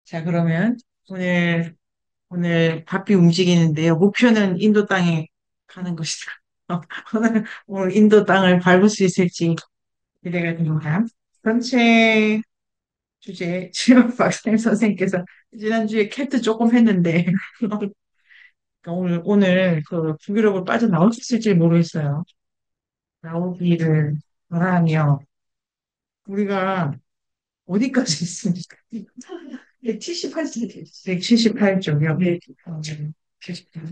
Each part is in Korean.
자, 그러면 오늘 바삐 움직이는데요. 목표는 인도 땅에 가는 것이다. 오늘 인도 땅을 밟을 수 있을지 기대가 됩니다. 전체 주제, 지금 박사님 선생님께서 지난주에 캣트 조금 했는데, 그러니까 오늘 그 북유럽을 빠져나올 수 있을지 모르겠어요. 나오기를 바라며, 우리가 어디까지 있습니까? 178쪽, 178쪽이요. 네.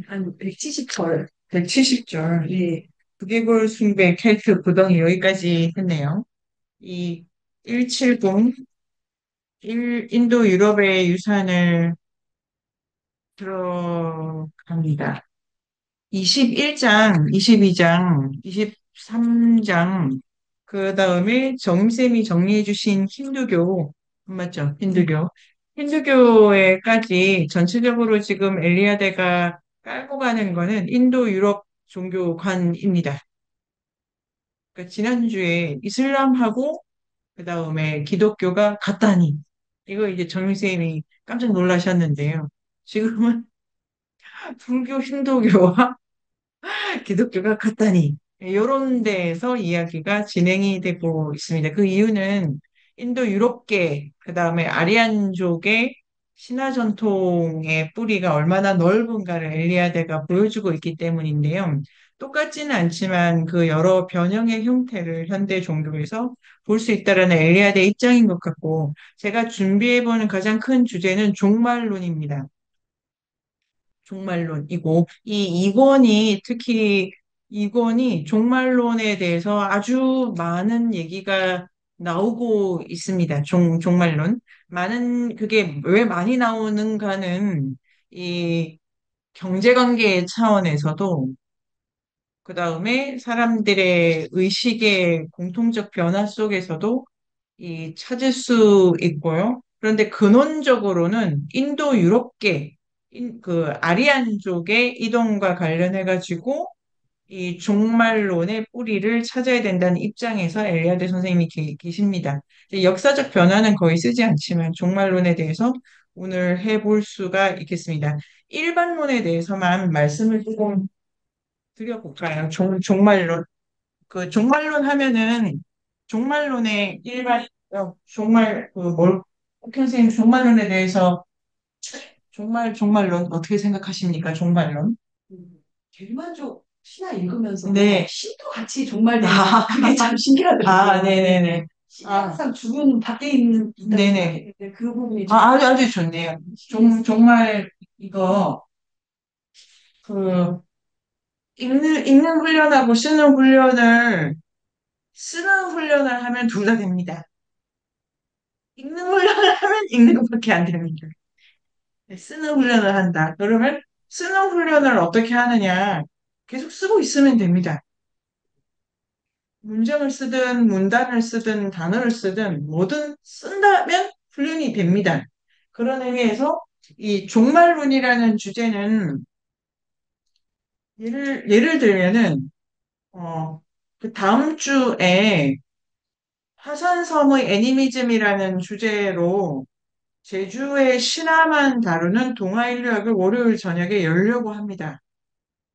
한 170절. 170절. 이 두개골 숭배 켈트 구덩이 여기까지 했네요. 이 170, 인도 유럽의 유산을 들어갑니다. 21장, 22장, 23장, 그 다음에 정임쌤이 정리해 주신 힌두교, 맞죠? 힌두교. 힌두교에까지 전체적으로 지금 엘리아데가 깔고 가는 거는 인도 유럽 종교관입니다. 그러니까 지난주에 이슬람하고 그 다음에 기독교가 같다니. 이거 이제 정임쌤이 깜짝 놀라셨는데요. 지금은 불교, 힌두교와 기독교가 같다니. 이런 데에서 이야기가 진행이 되고 있습니다. 그 이유는 인도 유럽계, 그 다음에 아리안족의 신화 전통의 뿌리가 얼마나 넓은가를 엘리아데가 보여주고 있기 때문인데요. 똑같지는 않지만 그 여러 변형의 형태를 현대 종교에서 볼 수 있다라는 엘리아데 입장인 것 같고, 제가 준비해보는 가장 큰 주제는 종말론입니다. 종말론이고 이 이권이 특히 이권이 종말론에 대해서 아주 많은 얘기가 나오고 있습니다. 종말론. 많은 그게 왜 많이 나오는가는 이 경제관계 차원에서도 그 다음에 사람들의 의식의 공통적 변화 속에서도 이 찾을 수 있고요. 그런데 근원적으로는 인도 유럽계, 그 아리안족의 이동과 관련해 가지고 이 종말론의 뿌리를 찾아야 된다는 입장에서 엘리아드 선생님이 계십니다. 이제 역사적 변화는 거의 쓰지 않지만 종말론에 대해서 오늘 해볼 수가 있겠습니다. 일반론에 대해서만 말씀을 조금 드려볼까요? 종말론. 그 종말론 하면은 종말론의 일반 옥 선생님 종말론에 대해서 종말론 어떻게 생각하십니까? 종말론? 대리만족 신화 읽으면서 네. 신도 같이 종말되는 아, 그게 참 신기하더라고요. 아, 네네네. 신이 아, 항상 죽은 밖에 있다고 네네. 생각했는데 그 부분이 좀 아주 좋네요. 정말 이거 그 읽는 훈련하고 쓰는 훈련을 하면 둘 다 됩니다. 읽는 훈련을 하면 읽는 것밖에 안 됩니다. 네, 쓰는 훈련을 한다. 그러면 쓰는 훈련을 어떻게 하느냐? 계속 쓰고 있으면 됩니다. 문장을 쓰든 문단을 쓰든 단어를 쓰든 뭐든 쓴다면 훈련이 됩니다. 그런 의미에서 이 종말론이라는 주제는 예를 들면은 그 다음 주에 화산섬의 애니미즘이라는 주제로 제주의 신화만 다루는 동아인류학을 월요일 저녁에 열려고 합니다.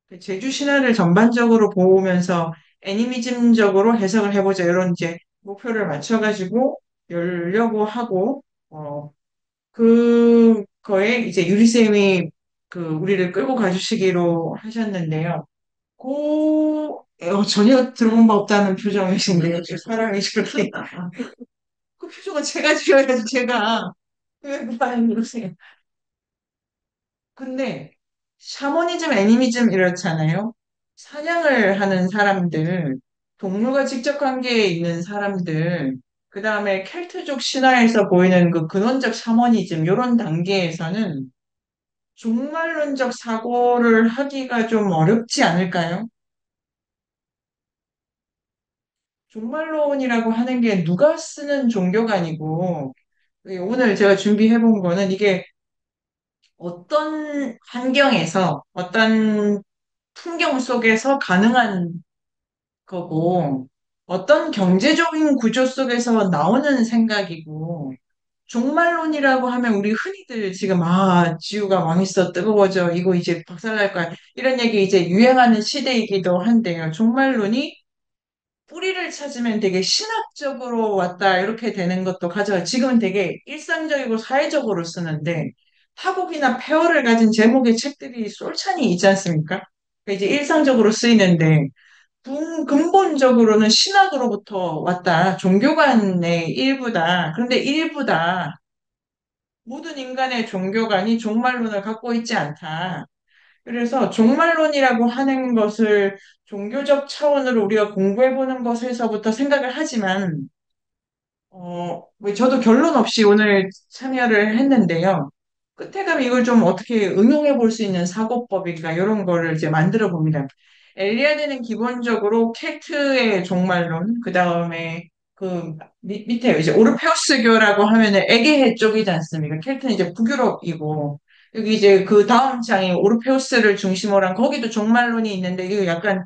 그 제주 신화를 전반적으로 보면서 애니미즘적으로 해석을 해보자 이런 이제 목표를 맞춰가지고 열려고 하고 그거에 이제 유리쌤이 그 우리를 끌고 가주시기로 하셨는데요. 전혀 들어본 바 없다는 표정이신데요. 사람이 그렇게 그 표정은 제가 지어야지 제가 왜 그만 이러세요. 근데 샤머니즘, 애니미즘 이렇잖아요. 사냥을 하는 사람들, 동물과 직접 관계에 있는 사람들, 그 다음에 켈트족 신화에서 보이는 그 근원적 샤머니즘 이런 단계에서는 종말론적 사고를 하기가 좀 어렵지 않을까요? 종말론이라고 하는 게 누가 쓰는 종교가 아니고 오늘 제가 준비해 본 거는 이게 어떤 환경에서 어떤 풍경 속에서 가능한 거고, 어떤 경제적인 구조 속에서 나오는 생각이고, 종말론이라고 하면 우리 흔히들 지금 지구가 망했어 뜨거워져 이거 이제 박살날 거야 이런 얘기 이제 유행하는 시대이기도 한데요. 종말론이 뿌리를 찾으면 되게 신학적으로 왔다 이렇게 되는 것도 가져요. 지금은 되게 일상적이고 사회적으로 쓰는데 타국이나 폐허를 가진 제목의 책들이 쏠찬히 있지 않습니까? 그러니까 이제 일상적으로 쓰이는데 근본적으로는 신학으로부터 왔다. 종교관의 일부다. 그런데 일부다. 모든 인간의 종교관이 종말론을 갖고 있지 않다. 그래서 종말론이라고 하는 것을 종교적 차원으로 우리가 공부해보는 것에서부터 생각을 하지만, 왜 저도 결론 없이 오늘 참여를 했는데요. 끝에 가면 이걸 좀 어떻게 응용해 볼 수 있는 사고법인가 이런 거를 이제 만들어 봅니다. 엘리아드는 기본적으로 켈트의 종말론, 그 다음에 그 밑에 이제 오르페우스교라고 하면은 에게해 쪽이지 않습니까? 켈트는 이제 북유럽이고 여기 이제 그 다음 장에 오르페우스를 중심으로 한 거기도 종말론이 있는데 이거 약간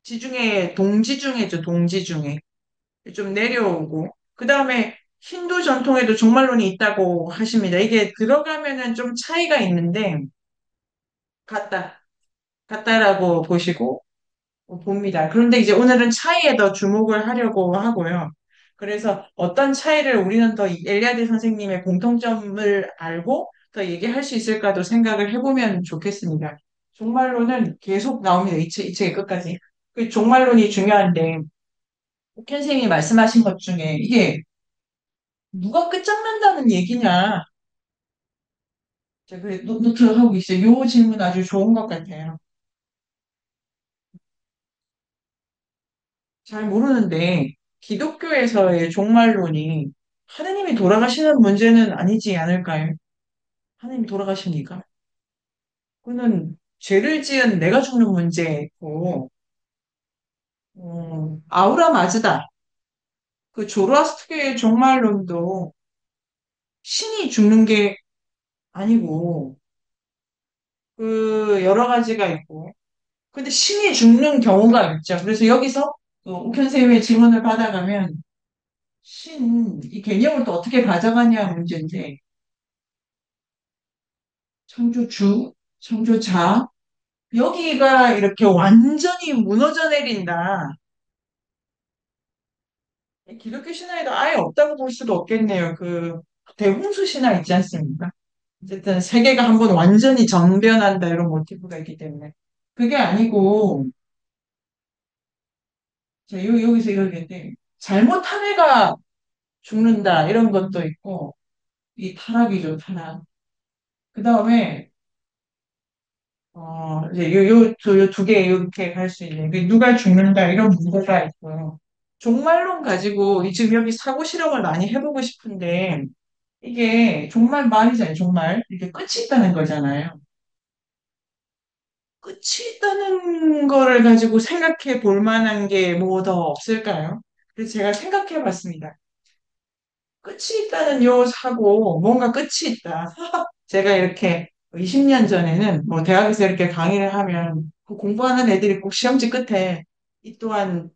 지중해 동지중해죠, 동지중해. 좀 내려오고 그 다음에 힌두 전통에도 종말론이 있다고 하십니다. 이게 들어가면은 좀 차이가 있는데 같다, 같다라고 보시고 봅니다. 그런데 이제 오늘은 차이에 더 주목을 하려고 하고요. 그래서 어떤 차이를 우리는 더 엘리아드 선생님의 공통점을 알고 더 얘기할 수 있을까도 생각을 해보면 좋겠습니다. 종말론은 계속 나옵니다. 이 책의 끝까지. 그 종말론이 중요한데, 옥현 선생님이 말씀하신 것 중에 이게 누가 끝장난다는 얘기냐? 제가 그 노트하고 있어요. 요 질문 아주 좋은 것 같아요. 잘 모르는데 기독교에서의 종말론이 하느님이 돌아가시는 문제는 아니지 않을까요? 하느님이 돌아가십니까? 그거는 죄를 지은 내가 죽는 문제고 아우라 마즈다. 그 조로아스트교의 종말론도 신이 죽는 게 아니고 그 여러 가지가 있고 근데 신이 죽는 경우가 있죠. 그래서 여기서 그 옥현 선생님의 질문을 받아가면 이 개념을 또 어떻게 가져가냐 문제인데 창조주, 창조자 여기가 이렇게 완전히 무너져 내린다. 기독교 신화에도 아예 없다고 볼 수도 없겠네요. 그 대홍수 신화 있지 않습니까? 어쨌든 세계가 한번 완전히 전변한다 이런 모티브가 있기 때문에 그게 아니고 여기서 이러겠는데 잘못한 애가 죽는다 이런 것도 있고 이 타락이죠 타락. 그 다음에 이제 요 두 개 이렇게 갈 수 있는 그 누가 죽는다 이런 문제가 있고요. 종말론 가지고 지금 여기 사고 실험을 많이 해보고 싶은데 이게 종말 말이잖아요. 종말 이게 끝이 있다는 거잖아요. 끝이 있다는 거를 가지고 생각해 볼 만한 게 뭐 더 없을까요? 그래서 제가 생각해 봤습니다. 끝이 있다는 요 사고 뭔가 끝이 있다. 제가 이렇게 20년 전에는 뭐 대학에서 이렇게 강의를 하면 그 공부하는 애들이 꼭 시험지 끝에 이 또한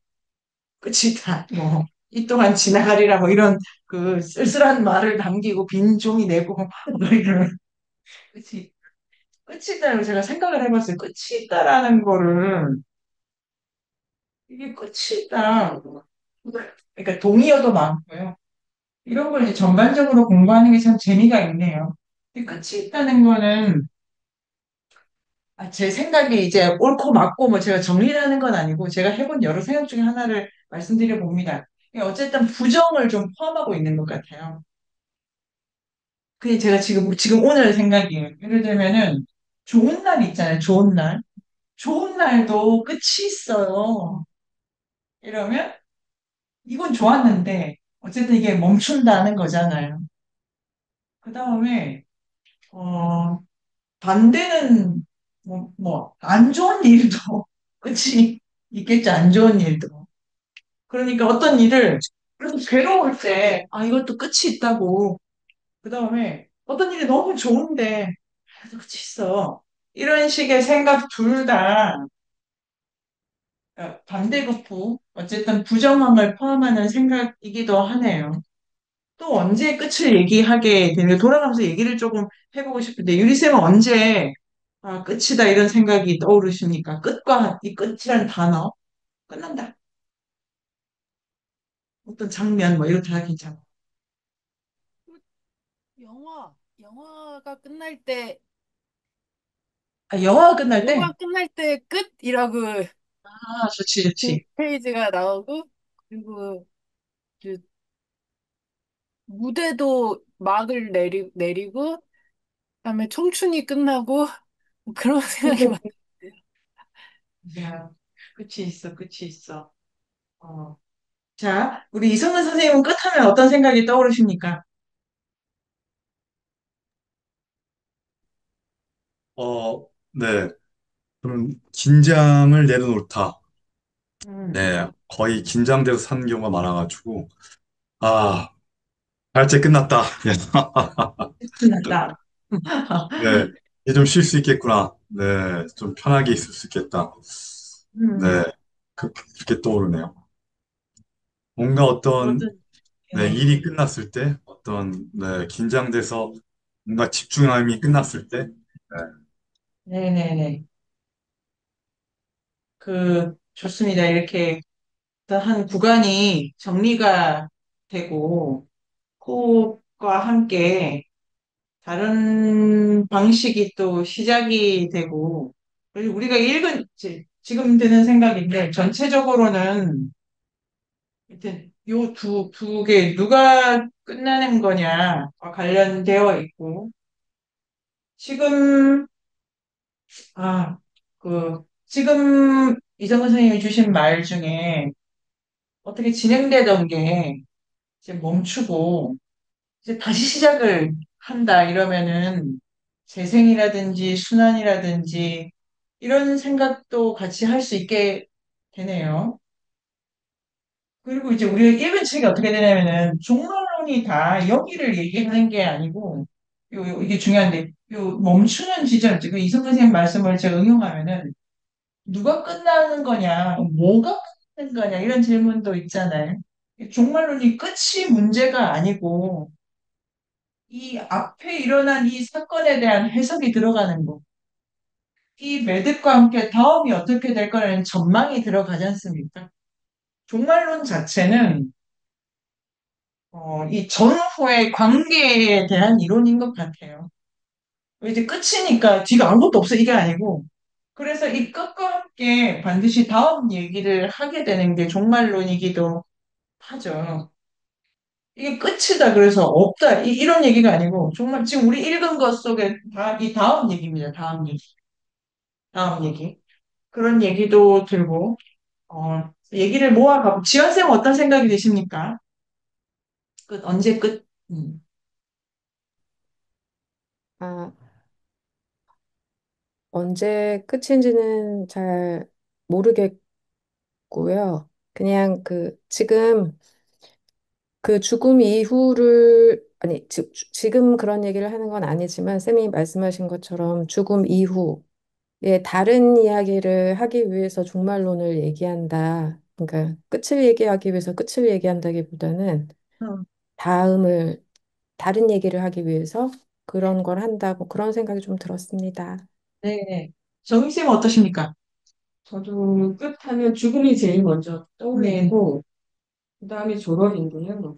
끝이 있다. 뭐, 이 또한 지나가리라 뭐 이런 그 쓸쓸한 말을 남기고 빈 종이 내고 뭐 이런 끝이, 끝이 있다고 제가 생각을 해봤어요. 끝이 있다라는 거를 이게 끝이 있다. 그러니까 동의어도 많고요. 이런 걸 이제 전반적으로 공부하는 게 참 재미가 있네요. 근데 끝이 있다는 거는 제 생각이 이제 옳고 맞고 뭐 제가 정리를 하는 건 아니고 제가 해본 여러 생각 중에 하나를 말씀드려 봅니다. 어쨌든 부정을 좀 포함하고 있는 것 같아요. 그게 제가 지금 오늘 생각이에요. 예를 들면은 좋은 날 있잖아요. 좋은 날. 좋은 날도 끝이 있어요. 이러면 이건 좋았는데 어쨌든 이게 멈춘다는 거잖아요. 그 다음에 어, 반대는 안 좋은 일도 끝이 있겠죠. 안 좋은 일도. 그러니까 어떤 일을 그래서 괴로울 때, 이것도 끝이 있다고. 그 다음에 어떤 일이 너무 좋은데, 그래도 끝이 있어. 이런 식의 생각 둘 다 반대급부, 어쨌든 부정함을 포함하는 생각이기도 하네요. 또 언제 끝을 얘기하게 되는, 돌아가면서 얘기를 조금 해보고 싶은데, 유리쌤은 언제, 아, 끝이다, 이런 생각이 떠오르십니까? 끝과, 이 끝이라는 단어, 끝난다. 어떤 장면, 뭐, 이런 다 괜찮고. 영화가 끝날 때, 아, 영화가 끝날 때? 영화 끝날 때 끝이라고 아, 좋지, 그 좋지. 페이지가 나오고, 그리고 그 무대도 막을 내리고, 그다음에 청춘이 끝나고, 뭐 그런 생각이 많아요. 야, 끝이 있어, 끝이 있어. 어. 자, 우리 이성근 선생님은 끝하면 어떤 생각이 떠오르십니까? 네. 그럼 긴장을 내려놓다. 음, 네. 거의 긴장돼서 사는 경우가 많아가지고, 아, 발제 끝났다. 끝났다. 네. 이제 좀 쉴 수 있겠구나. 네. 좀 편하게 있을 수 있겠다. 음, 네. 그렇게 떠오르네요. 뭔가 어떤, 뭐든, 네, 네, 일이 끝났을 때, 어떤, 네, 긴장돼서 뭔가 집중함이 끝났을 때, 네. 네네네. 좋습니다. 이렇게 어떤 한 구간이 정리가 되고, 호흡과 함께 다른 방식이 또 시작이 되고, 그리고 우리가 지금 드는 생각인데, 전체적으로는 하여튼 두 개, 누가 끝나는 거냐와 관련되어 있고, 지금, 지금 이정은 선생님이 주신 말 중에 어떻게 진행되던 게 이제 멈추고, 이제 다시 시작을 한다 이러면은 재생이라든지 순환이라든지 이런 생각도 같이 할 수 있게 되네요. 그리고 이제 우리가 읽은 책이 어떻게 되냐면은 종말론이 다 여기를 얘기하는 게 아니고 이게 중요한데 요 멈추는 지점 지금 이승 선생님 말씀을 제가 응용하면은 누가 끝나는 거냐 뭐가 끝나는 거냐 이런 질문도 있잖아요. 종말론이 끝이 문제가 아니고 이 앞에 일어난 이 사건에 대한 해석이 들어가는 거. 이 매듭과 함께 다음이 어떻게 될 거라는 전망이 들어가지 않습니까? 종말론 자체는 이 전후의 관계에 대한 이론인 것 같아요. 이제 끝이니까 뒤가 아무것도 없어 이게 아니고 그래서 이 끝과 함께 반드시 다음 얘기를 하게 되는 게 종말론이기도 하죠. 이게 끝이다 그래서 없다 이런 얘기가 아니고 정말 지금 우리 읽은 것 속에 다 이 다음 얘기입니다. 다음 얘기. 다음 얘기. 그런 얘기도 들고 얘기를 모아가고 지연쌤 어떤 생각이 드십니까? 끝 언제 끝? 아, 언제 끝인지는 잘 모르겠고요. 그냥 지금 그 죽음 이후를, 아니, 지금 그런 얘기를 하는 건 아니지만, 쌤이 말씀하신 것처럼 죽음 이후에 다른 이야기를 하기 위해서 종말론을 얘기한다. 그러니까 끝을 얘기하기 위해서 끝을 얘기한다기보다는 음. 다음을, 다른 얘기를 하기 위해서 그런 걸 한다고 그런 생각이 좀 들었습니다. 네. 정희쌤 어떠십니까? 저도 끝하면 죽음이 제일 먼저 떠올리고, 그다음에 졸업인데요.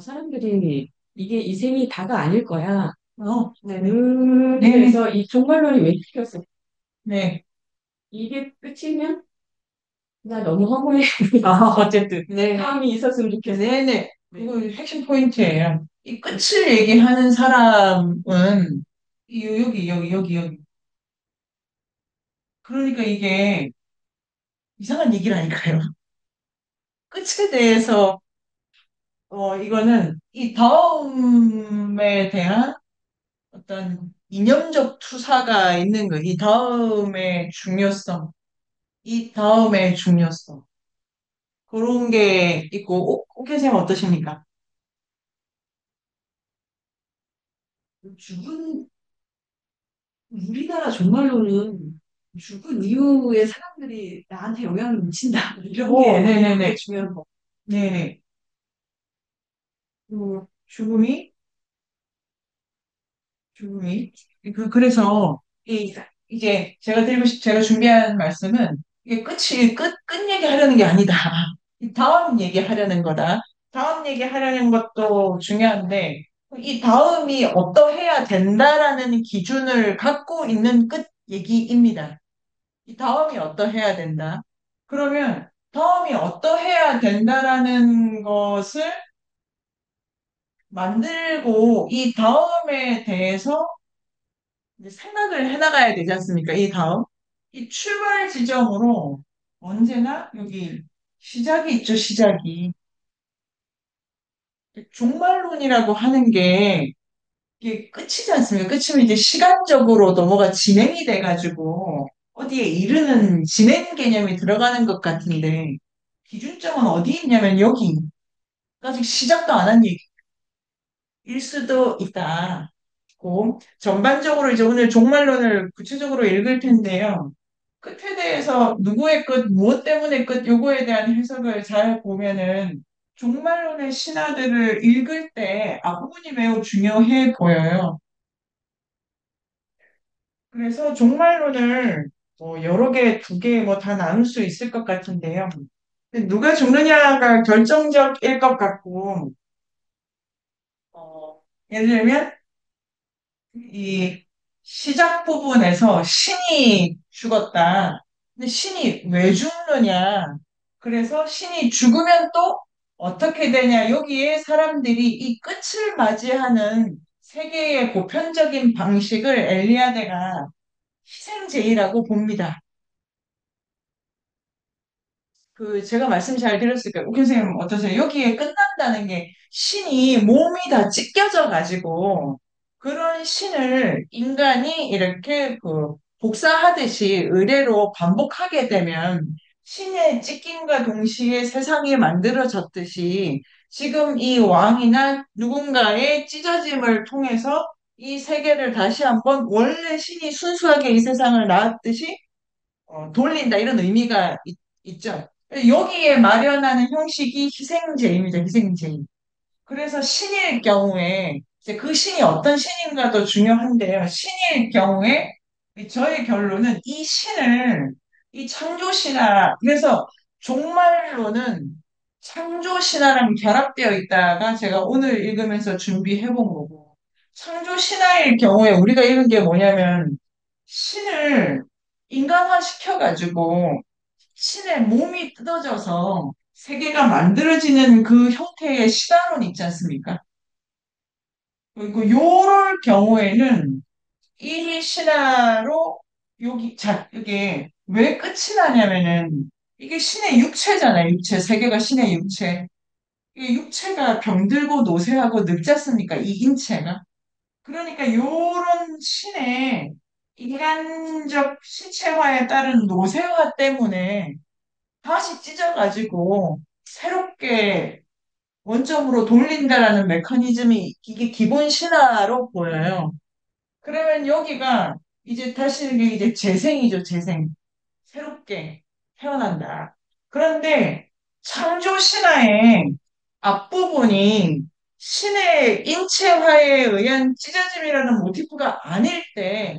사람들이 이게 이 생이 다가 아닐 거야. 네네. 그래서 이 종말론이 왜 필요했어? 네. 이게 끝이면 나 너무 허무해. 어쨌든. 네. 다음이 있었으면 좋겠어. 네네. 그거 핵심 포인트예요. 이 끝을 얘기하는 사람은 여기. 그러니까 이게 이상한 얘기라니까요. 끝에 대해서 이거는 이 다음에 대한 어떤 이념적 투사가 있는 거, 이 다음의 중요성. 그런 게 있고, 옥현 쌤 어떠십니까? 죽은 우리나라 종말론은 죽은 이후에 사람들이 나한테 영향을 미친다 이런 게 네네네. 중요한 거. 네네. 죽음이, 죽음이. 그래서, 제가 준비한 말씀은, 이게 끝 얘기 하려는 게 아니다. 이 다음 얘기 하려는 거다. 다음 얘기 하려는 것도 중요한데, 이 다음이 어떠해야 된다라는 기준을 갖고 있는 끝 얘기입니다. 이 다음이 어떠해야 된다. 그러면 다음이 어떠해야 된다라는 것을 만들고 이 다음에 대해서 이제 생각을 해나가야 되지 않습니까? 이 다음. 이 출발 지점으로 언제나 여기 시작이 있죠, 시작이. 종말론이라고 하는 게 이게 끝이지 않습니까? 끝이면 이제 시간적으로 넘어가 진행이 돼가지고 어디에 이르는 진행 개념이 들어가는 것 같은데 기준점은 어디 있냐면 여기 아직 시작도 안 한 얘기일 수도 있다. 전반적으로 이제 오늘 종말론을 구체적으로 읽을 텐데요. 끝에 대해서 누구의 끝, 무엇 때문에 끝, 요거에 대한 해석을 잘 보면은 종말론의 신화들을 읽을 때 앞부분이 매우 중요해 보여요. 그래서 종말론을 뭐 여러 개, 두 개 뭐 다 나눌 수 있을 것 같은데요. 근데 누가 죽느냐가 결정적일 것 같고, 예를 들면 이 시작 부분에서 신이 죽었다. 근데 신이 왜 죽느냐? 그래서 신이 죽으면 또 어떻게 되냐? 여기에 사람들이 이 끝을 맞이하는 세계의 보편적인 방식을 엘리아데가 희생제의라고 봅니다. 제가 말씀 잘 드렸을까요? 옥 선생님 어떠세요? 여기에 끝난다는 게 신이 몸이 다 찢겨져 가지고 그런 신을 인간이 이렇게 복사하듯이 의례로 반복하게 되면 신의 찢김과 동시에 세상이 만들어졌듯이 지금 이 왕이나 누군가의 찢어짐을 통해서 이 세계를 다시 한번 원래 신이 순수하게 이 세상을 낳았듯이 돌린다 이런 의미가 있죠. 여기에 마련하는 형식이 희생제입니다. 희생제의. 그래서 신일 경우에 이제 그 신이 어떤 신인가도 중요한데요. 신일 경우에 저의 결론은 이 신을 이 창조 신화 그래서 종말론은 창조 신화랑 결합되어 있다가 제가 오늘 읽으면서 준비해 본 거고 창조 신화일 경우에 우리가 읽은 게 뭐냐면 신을 인간화 시켜가지고 신의 몸이 뜯어져서 세계가 만들어지는 그 형태의 시다론 있지 않습니까? 그리고 요럴 경우에는 이 신화로 이게 왜 끝이 나냐면은 이게 신의 육체잖아요. 육체. 세계가 신의 육체. 이 육체가 병들고 노쇠하고 늙지 않습니까? 이 인체가. 그러니까 요런 신의 인간적 신체화에 따른 노쇠화 때문에 다시 찢어가지고 새롭게 원점으로 돌린다라는 메커니즘이 이게 기본 신화로 보여요. 그러면 여기가 이제 다시 이게 이제 재생이죠, 재생. 새롭게 태어난다. 그런데 창조 신화의 앞부분이 신의 인체화에 의한 찢어짐이라는 모티프가 아닐 때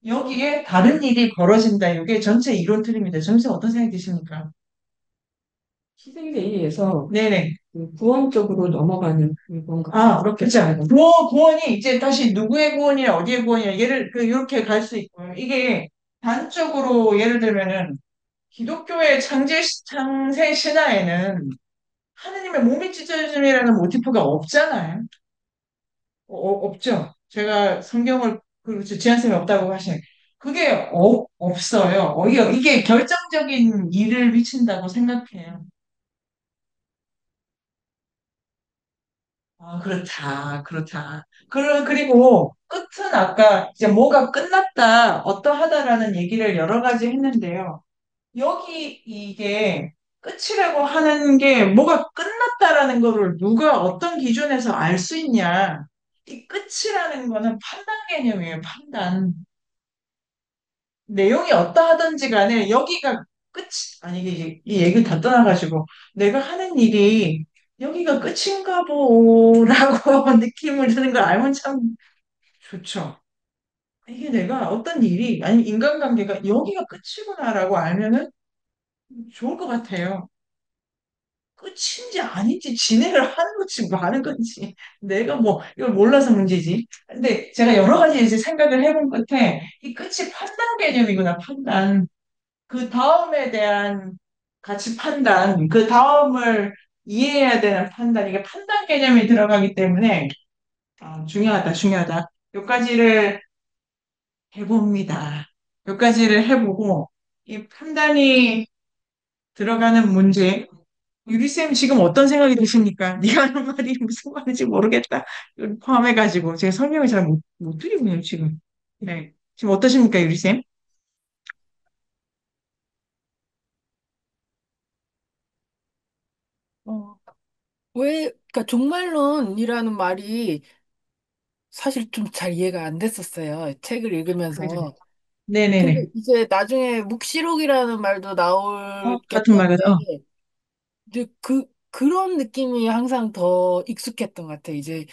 여기에 다른 일이 벌어진다. 이게 전체 이론 틀입니다. 점수 어떤 생각이 드십니까? 희생제의에서 네네. 그 구원 쪽으로 넘어가는 건가? 그렇죠. 구원이 이제 다시 누구의 구원이냐, 어디의 구원이냐, 이렇게 갈 수 있고요. 이게 단적으로 예를 들면은, 기독교의 창세 신화에는 하느님의 몸이 찢어짐이라는 모티프가 없잖아요. 없죠. 제가 성경을, 그렇죠. 지한쌤이 없다고 하시는. 그게 없어요. 이게 결정적인 일을 미친다고 생각해요. 그렇다, 그렇다. 그리고 끝은 아까 이제 뭐가 끝났다, 어떠하다라는 얘기를 여러 가지 했는데요. 여기 이게 끝이라고 하는 게 뭐가 끝났다라는 거를 누가 어떤 기준에서 알 수 있냐. 이 끝이라는 거는 판단 개념이에요, 판단. 내용이 어떠하든지 간에 여기가 끝이, 아니, 이 얘기 다 떠나가지고 내가 하는 일이 여기가 끝인가 보라고 느낌을 드는 걸 알면 참 좋죠. 이게 내가 어떤 일이, 아니 인간관계가 여기가 끝이구나라고 알면은 좋을 것 같아요. 끝인지 아닌지 진행을 하는 건지 뭐 하는 건지 내가 뭐 이걸 몰라서 문제지. 근데 제가 여러 가지 이제 생각을 해본 끝에 이 끝이 판단 개념이구나, 판단. 그 다음에 대한 가치 판단, 그 다음을 이해해야 되는 판단, 이게 판단 개념이 들어가기 때문에 중요하다, 중요하다. 몇 가지를 해봅니다. 몇 가지를 해보고 이 판단이 들어가는 문제. 유리쌤 지금 어떤 생각이 드십니까? 네가 하는 말이 무슨 말인지 모르겠다. 이걸 포함해가지고 제가 설명을 잘 못 드리고요, 지금. 네. 지금 어떠십니까, 유리쌤? 어, 그러니까 종말론이라는 말이 사실 좀 잘 이해가 안 됐었어요. 책을 그래죠. 읽으면서. 근데 네네네. 이제 나중에 묵시록이라는 말도 나오게 같은 말을, 되는데, 근데 그런 느낌이 항상 더 익숙했던 것 같아요. 이제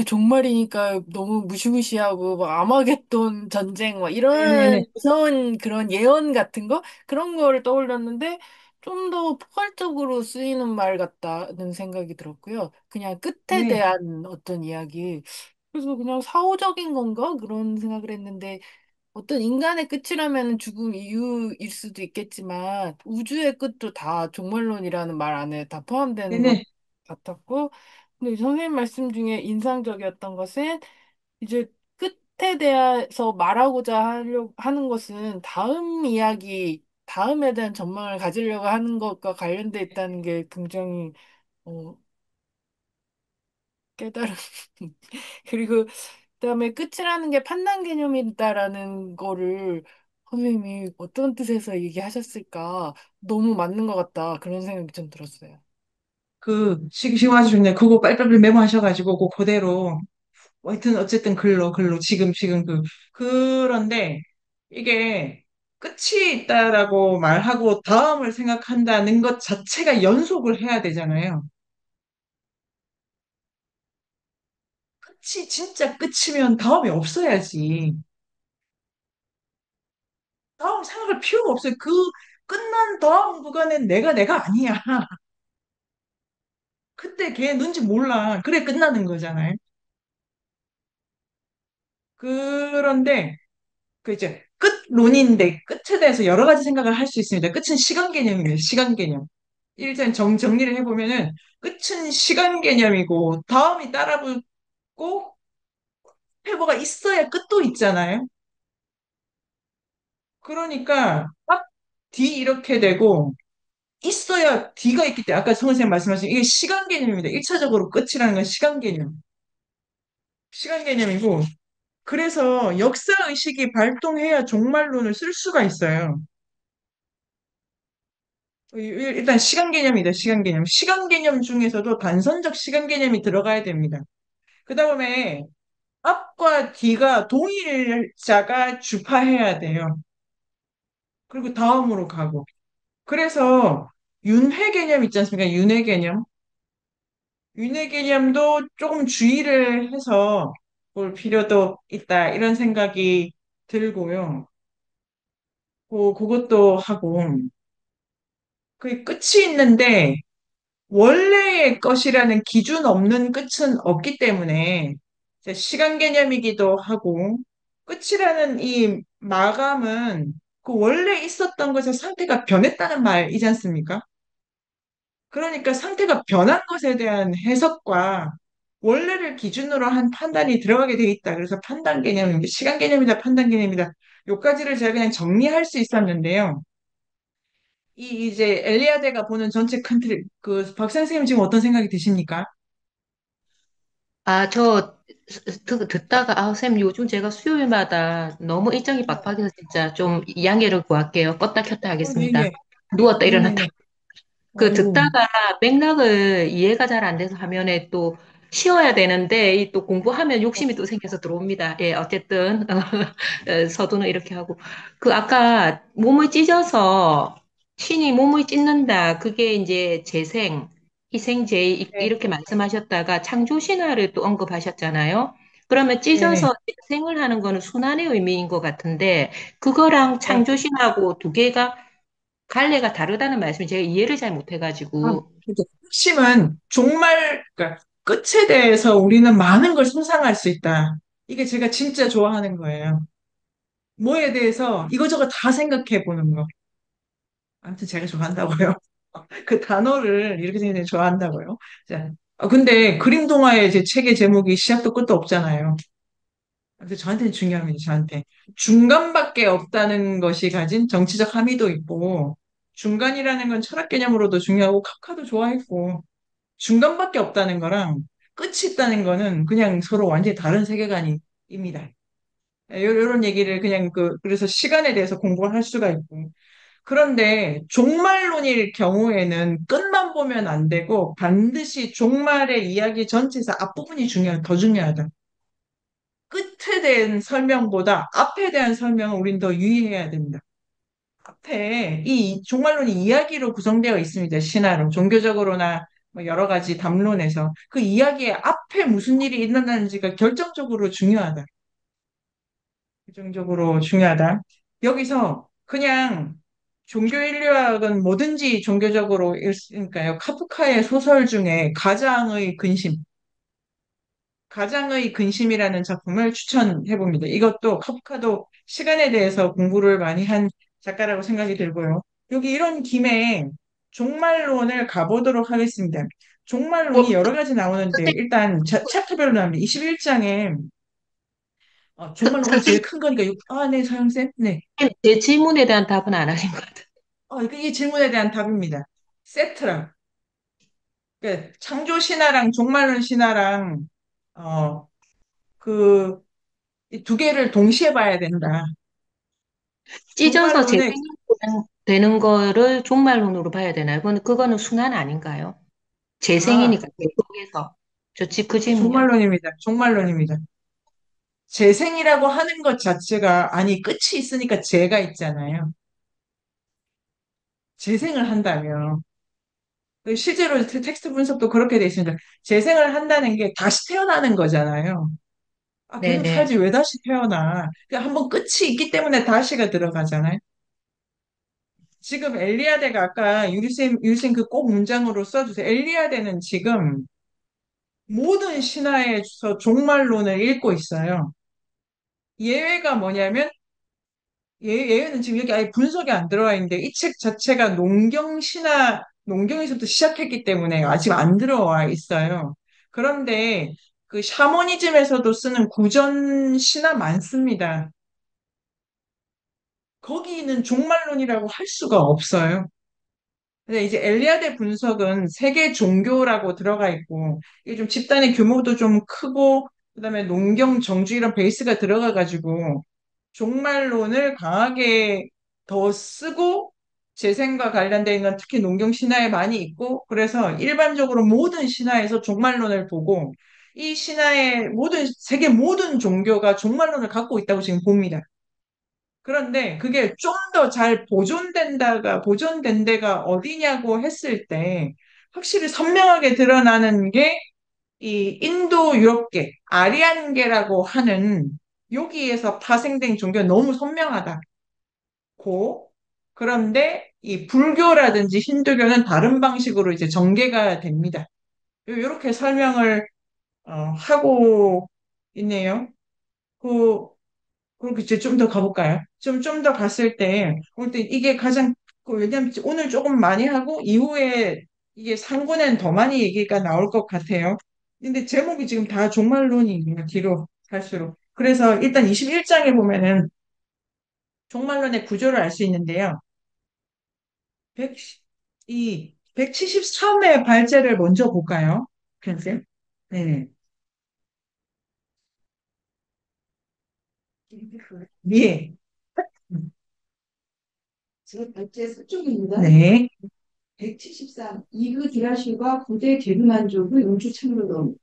종말이니까 너무 무시무시하고, 막 아마겟돈 전쟁, 막 네네네. 이런 무서운 그런 예언 같은 거? 그런 거를 떠올렸는데, 좀 더 포괄적으로 쓰이는 말 같다는 생각이 들었고요. 그냥 끝에 네. 대한 어떤 이야기. 그래서 그냥 사후적인 건가? 그런 생각을 했는데, 어떤 인간의 끝이라면 죽음 이유일 수도 있겠지만 우주의 끝도 다 종말론이라는 말 안에 다 포함되는 것 네네. 같았고 근데 선생님 말씀 중에 인상적이었던 것은 이제 끝에 대해서 말하고자 하는 것은 다음 이야기, 다음에 대한 전망을 가지려고 하는 것과 관련돼 있다는 게 굉장히 어, 깨달음. 그리고 그다음에 끝이라는 게 판단 개념이다라는 거를 선생님이 어떤 뜻에서 얘기하셨을까? 너무 맞는 것 같다. 그런 생각이 좀 들었어요. 지금 아주 좋네. 그거 빨리빨리 메모하셔가지고, 그대로. 하여튼, 어쨌든, 글로, 지금, 그런데, 이게, 끝이 있다라고 말하고, 다음을 생각한다는 것 자체가 연속을 해야 되잖아요. 끝이 진짜 끝이면 다음이 없어야지. 다음 생각할 필요가 없어요. 끝난 다음 구간엔 내가 아니야. 그때 걔 누군지 몰라. 그래, 끝나는 거잖아요. 그런데, 이제 끝론인데 끝에 대해서 여러 가지 생각을 할 수 있습니다. 끝은 시간 개념이에요. 시간 개념. 일단 정리를 해보면은 끝은 시간 개념이고 다음이 따라붙고 회고가 있어야 끝도 있잖아요. 그러니까 딱 D 이렇게 되고 있어야 D가 있기 때문에 아까 성 선생님 말씀하신 이게 시간 개념입니다. 1차적으로 끝이라는 건 시간 개념. 시간 개념이고 그래서 역사 의식이 발동해야 종말론을 쓸 수가 있어요. 일단 시간 개념이다, 시간 개념. 시간 개념 중에서도 단선적 시간 개념이 들어가야 됩니다. 그 다음에 앞과 뒤가 동일자가 주파해야 돼요. 그리고 다음으로 가고. 그래서 윤회 개념 있지 않습니까? 윤회 개념. 윤회 개념도 조금 주의를 해서 볼 필요도 있다. 이런 생각이 들고요. 그것도 하고. 그 끝이 있는데 원래의 것이라는 기준 없는 끝은 없기 때문에 이제 시간 개념이기도 하고 끝이라는 이 마감은 그 원래 있었던 것의 상태가 변했다는 말이지 않습니까? 그러니까 상태가 변한 것에 대한 해석과 원래를 기준으로 한 판단이 들어가게 돼 있다. 그래서 판단 개념입니다. 시간 개념이다, 판단 개념이다. 요까지를 제가 그냥 정리할 수 있었는데요. 이제 엘리아드가 보는 전체 큰 틀, 박 선생님 지금 어떤 생각이 드십니까? 듣다가, 쌤, 요즘 제가 수요일마다 너무 일정이 빡빡해서 진짜 좀 양해를 구할게요. 껐다 켰다 하겠습니다. 네네. 누웠다 일어났다. 네네네. 오, 듣다가 맥락을 이해가 잘 안 돼서 화면에 또 쉬어야 되는데, 이 또 공부하면 욕심이 또 생겨서 들어옵니다. 예, 어쨌든, 서두는 이렇게 하고. 아까 몸을 찢어서 신이 몸을 찢는다. 그게 이제 재생. 희생제의 네, 이렇게 말씀하셨다가 창조신화를 또 언급하셨잖아요. 그러면 네네. 찢어서 재생을 하는 거는 순환의 의미인 것 같은데 그거랑 네. 창조신화하고 두 개가 갈래가 다르다는 말씀이 제가 이해를 잘 아, 못해가지고 그러니까 핵심은 종말, 그러니까 끝에 대해서 우리는 많은 걸 상상할 수 있다. 이게 제가 진짜 좋아하는 거예요. 뭐에 대해서 이거저거 다 생각해 보는 거. 아무튼 제가 좋아한다고요. 그 단어를 이렇게 생각해 좋아한다고요. 자, 근데 그림 동화의 제 책의 제목이 시작도 끝도 없잖아요. 근데 저한테는 중요합니다. 저한테 중간밖에 없다는 것이 가진 정치적 함의도 있고 중간이라는 건 철학 개념으로도 중요하고 카카도 좋아했고 중간밖에 없다는 거랑 끝이 있다는 거는 그냥 서로 완전히 다른 세계관입니다. 이런 얘기를 그냥 그래서 시간에 대해서 공부를 할 수가 있고 그런데 종말론일 경우에는 끝만 보면 안 되고 반드시 종말의 이야기 전체에서 앞부분이 더 중요하다. 끝에 대한 설명보다 앞에 대한 설명은 우린 더 유의해야 된다. 앞에 이 종말론이 이야기로 구성되어 있습니다. 신화로, 종교적으로나 뭐 여러 가지 담론에서 그 이야기의 앞에 무슨 일이 일어나는지가 결정적으로 중요하다. 결정적으로 중요하다. 여기서 그냥 종교인류학은 뭐든지 종교적으로 읽으니까요. 카프카의 소설 중에 가장의 근심이라는 작품을 추천해 봅니다. 이것도 카프카도 시간에 대해서 공부를 많이 한 작가라고 생각이 들고요. 여기 이런 김에 종말론을 가보도록 하겠습니다. 종말론이 뭐 여러 가지 나오는데 일단 챕터별로 나옵니다. 21장에 종말론이 제일 선생님 큰 거니까 네, 사용쌤. 네. 제 질문에 대한 답은 안 하신 것 같아요. 이 질문에 대한 답입니다. 세트라. 그 창조 신화랑 종말론 신화랑 어, 그 이 두 개를 동시에 봐야 된다. 찢어서 종말론의 재생되는 거를 종말론으로 봐야 되나요? 그거는 순환 아닌가요? 아, 재생이니까 계속해서. 그 질문이요. 종말론입니다. 종말론입니다. 재생이라고 하는 것 자체가 아니 끝이 있으니까 재가 있잖아요. 재생을 한다면 실제로 텍스트 분석도 그렇게 돼 있습니다. 재생을 한다는 게 다시 태어나는 거잖아요. 계속 네네. 살지 왜 다시 태어나? 그냥 한번 끝이 있기 때문에 다시가 들어가잖아요. 지금 엘리아데가 아까 유리쌤 그 꼭 문장으로 써주세요. 엘리아데는 지금 모든 신화에서 종말론을 읽고 있어요. 예외가 뭐냐면 예외는 지금 여기 아예 분석이 안 들어와 있는데 이 책 자체가 농경에서부터 시작했기 때문에 아직 안 들어와 있어요. 그런데 그 샤머니즘에서도 쓰는 구전 신화 많습니다. 거기는 종말론이라고 할 수가 없어요. 근데 이제 엘리아드 분석은 세계 종교라고 들어가 있고, 이게 좀 집단의 규모도 좀 크고, 그다음에 농경 정주 이런 베이스가 들어가가지고, 종말론을 강하게 더 쓰고, 재생과 관련된 있는 특히 농경 신화에 많이 있고, 그래서 일반적으로 모든 신화에서 종말론을 보고, 이 신화의 세계 모든 종교가 종말론을 갖고 있다고 지금 봅니다. 그런데 그게 좀 더 잘 보존된 데가 어디냐고 했을 때, 확실히 선명하게 드러나는 게 이 인도 유럽계, 아리안계라고 하는 여기에서 파생된 종교가 너무 선명하다. 그런데 이 불교라든지 힌두교는 다른 방식으로 이제 전개가 됩니다. 이렇게 설명을 하고 있네요. 그 그렇게 이제 좀 더 가볼까요? 좀 더 갔을 때, 올 때 이게 가장, 왜냐면 오늘 조금 많이 하고, 이후에 이게 상고는 더 많이 얘기가 나올 것 같아요. 근데 제목이 지금 다 종말론이에요, 뒤로 갈수록. 그래서 일단 21장에 보면은 종말론의 구조를 알 수 있는데요. 1 이 173의 발제를 먼저 볼까요? 선생님? 네. 예. 제가 발제 서쪽입니다. 네. 173. 이그 디라시가 고대 게르만족의 우주 창조론.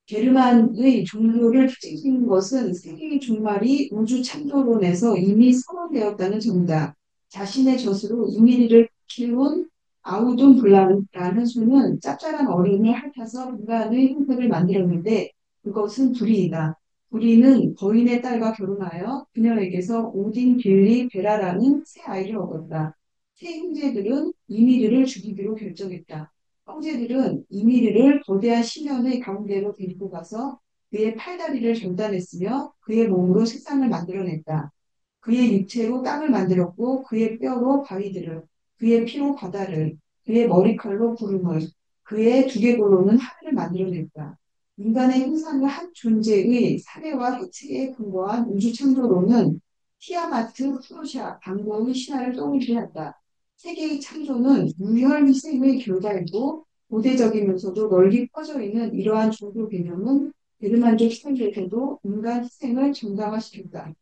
게르만의 종교를 특징짓는 것은 세계의 종말이 우주 창조론에서 이미 선언되었다는 점이다. 자신의 젖으로 인민이를 키운 아우돈 블라라는 수는 짭짤한 얼음을 핥아서 인간의 형태를 만들었는데 그것은 불이이다. 불이는 거인의 딸과 결혼하여 그녀에게서 오딘, 빌리, 베라라는 세 아이를 얻었다. 세 형제들은 이미르를 죽이기로 결정했다. 형제들은 이미르를 거대한 심연의 가운데로 데리고 가서 그의 팔다리를 절단했으며 그의 몸으로 색상을 만들어냈다. 그의 육체로 땅을 만들었고 그의 뼈로 바위들을, 그의 피로 바다를, 그의 머리칼로 구름을, 그의 두개골로는 하늘을 만들어냈다. 인간의 형상을 한 존재의 사례와 해체에 근거한 우주 창조론은 티아마트, 프로샤, 방고의 신화를 떠올리게 한다. 세계의 창조는 유혈 희생의 결과이고 고대적이면서도 널리 퍼져 있는 이러한 종교 개념은 베르만족 시대에서도 인간 희생을 정당화시켰다.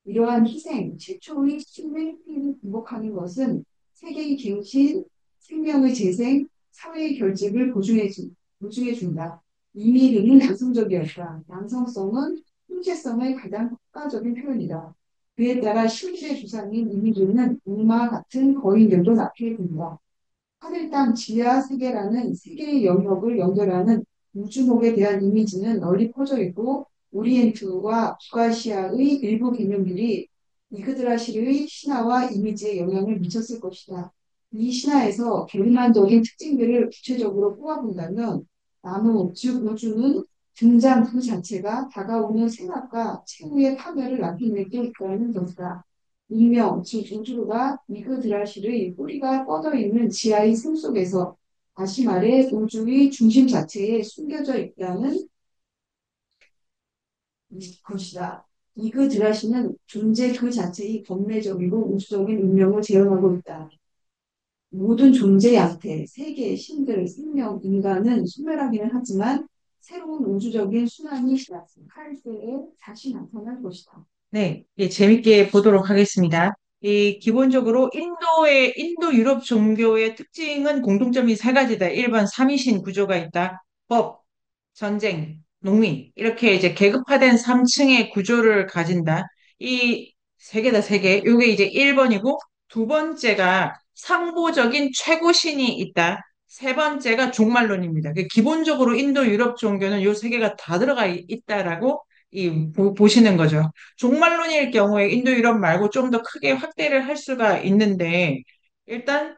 이러한 희생, 최초의 식물 피해를 극복하는 것은 세계의 갱신, 생명의 재생, 사회의 결집을 보증해준다. 이미르는 남성적이었다. 남성성은 형체성의 가장 효과적인 표현이다. 그에 따라 신들의 조상인 이미르는 악마 같은 거인들도 낳게 된다. 하늘, 땅, 지하 세계라는 세계의 영역을 연결하는 우주목에 대한 이미지는 널리 퍼져 있고 오리엔트와 북아시아의 일부 개념들이 이그드라시르의 신화와 이미지에 영향을 미쳤을 것이다. 이 신화에서 게르만적인 특징들을 구체적으로 뽑아본다면 나무, 즉 우주는 등장 그 자체가 다가오는 생각과 최후의 파멸을 나타내고 있다는 것이다. 이명, 즉 우주가 이그드라실의 뿌리가 뻗어 있는 지하의 틈 속에서 다시 말해 우주의 중심 자체에 숨겨져 있다는 것이다. 이그드라시는 존재 그 자체의 번뇌적이고 우주적인 운명을 재현하고 있다. 모든 존재 양태, 세계, 신들, 생명, 인간은 소멸하기는 하지만 새로운 우주적인 순환이 시작할 때에 다시 나타날 것이다. 네, 예, 재밌게 보도록 하겠습니다. 이 기본적으로 인도 유럽 종교의 특징은 공통점이 세 가지다. 1번 삼위신 구조가 있다. 법, 전쟁, 농민 이렇게 이제 계급화된 3층의 구조를 가진다. 이 세 개다 세 개. 요게 이제 1번이고 두 번째가 상보적인 최고신이 있다. 세 번째가 종말론입니다. 기본적으로 인도 유럽 종교는 요 세 개가 다 들어가 있다라고 보시는 거죠. 종말론일 경우에 인도 유럽 말고 좀 더 크게 확대를 할 수가 있는데 일단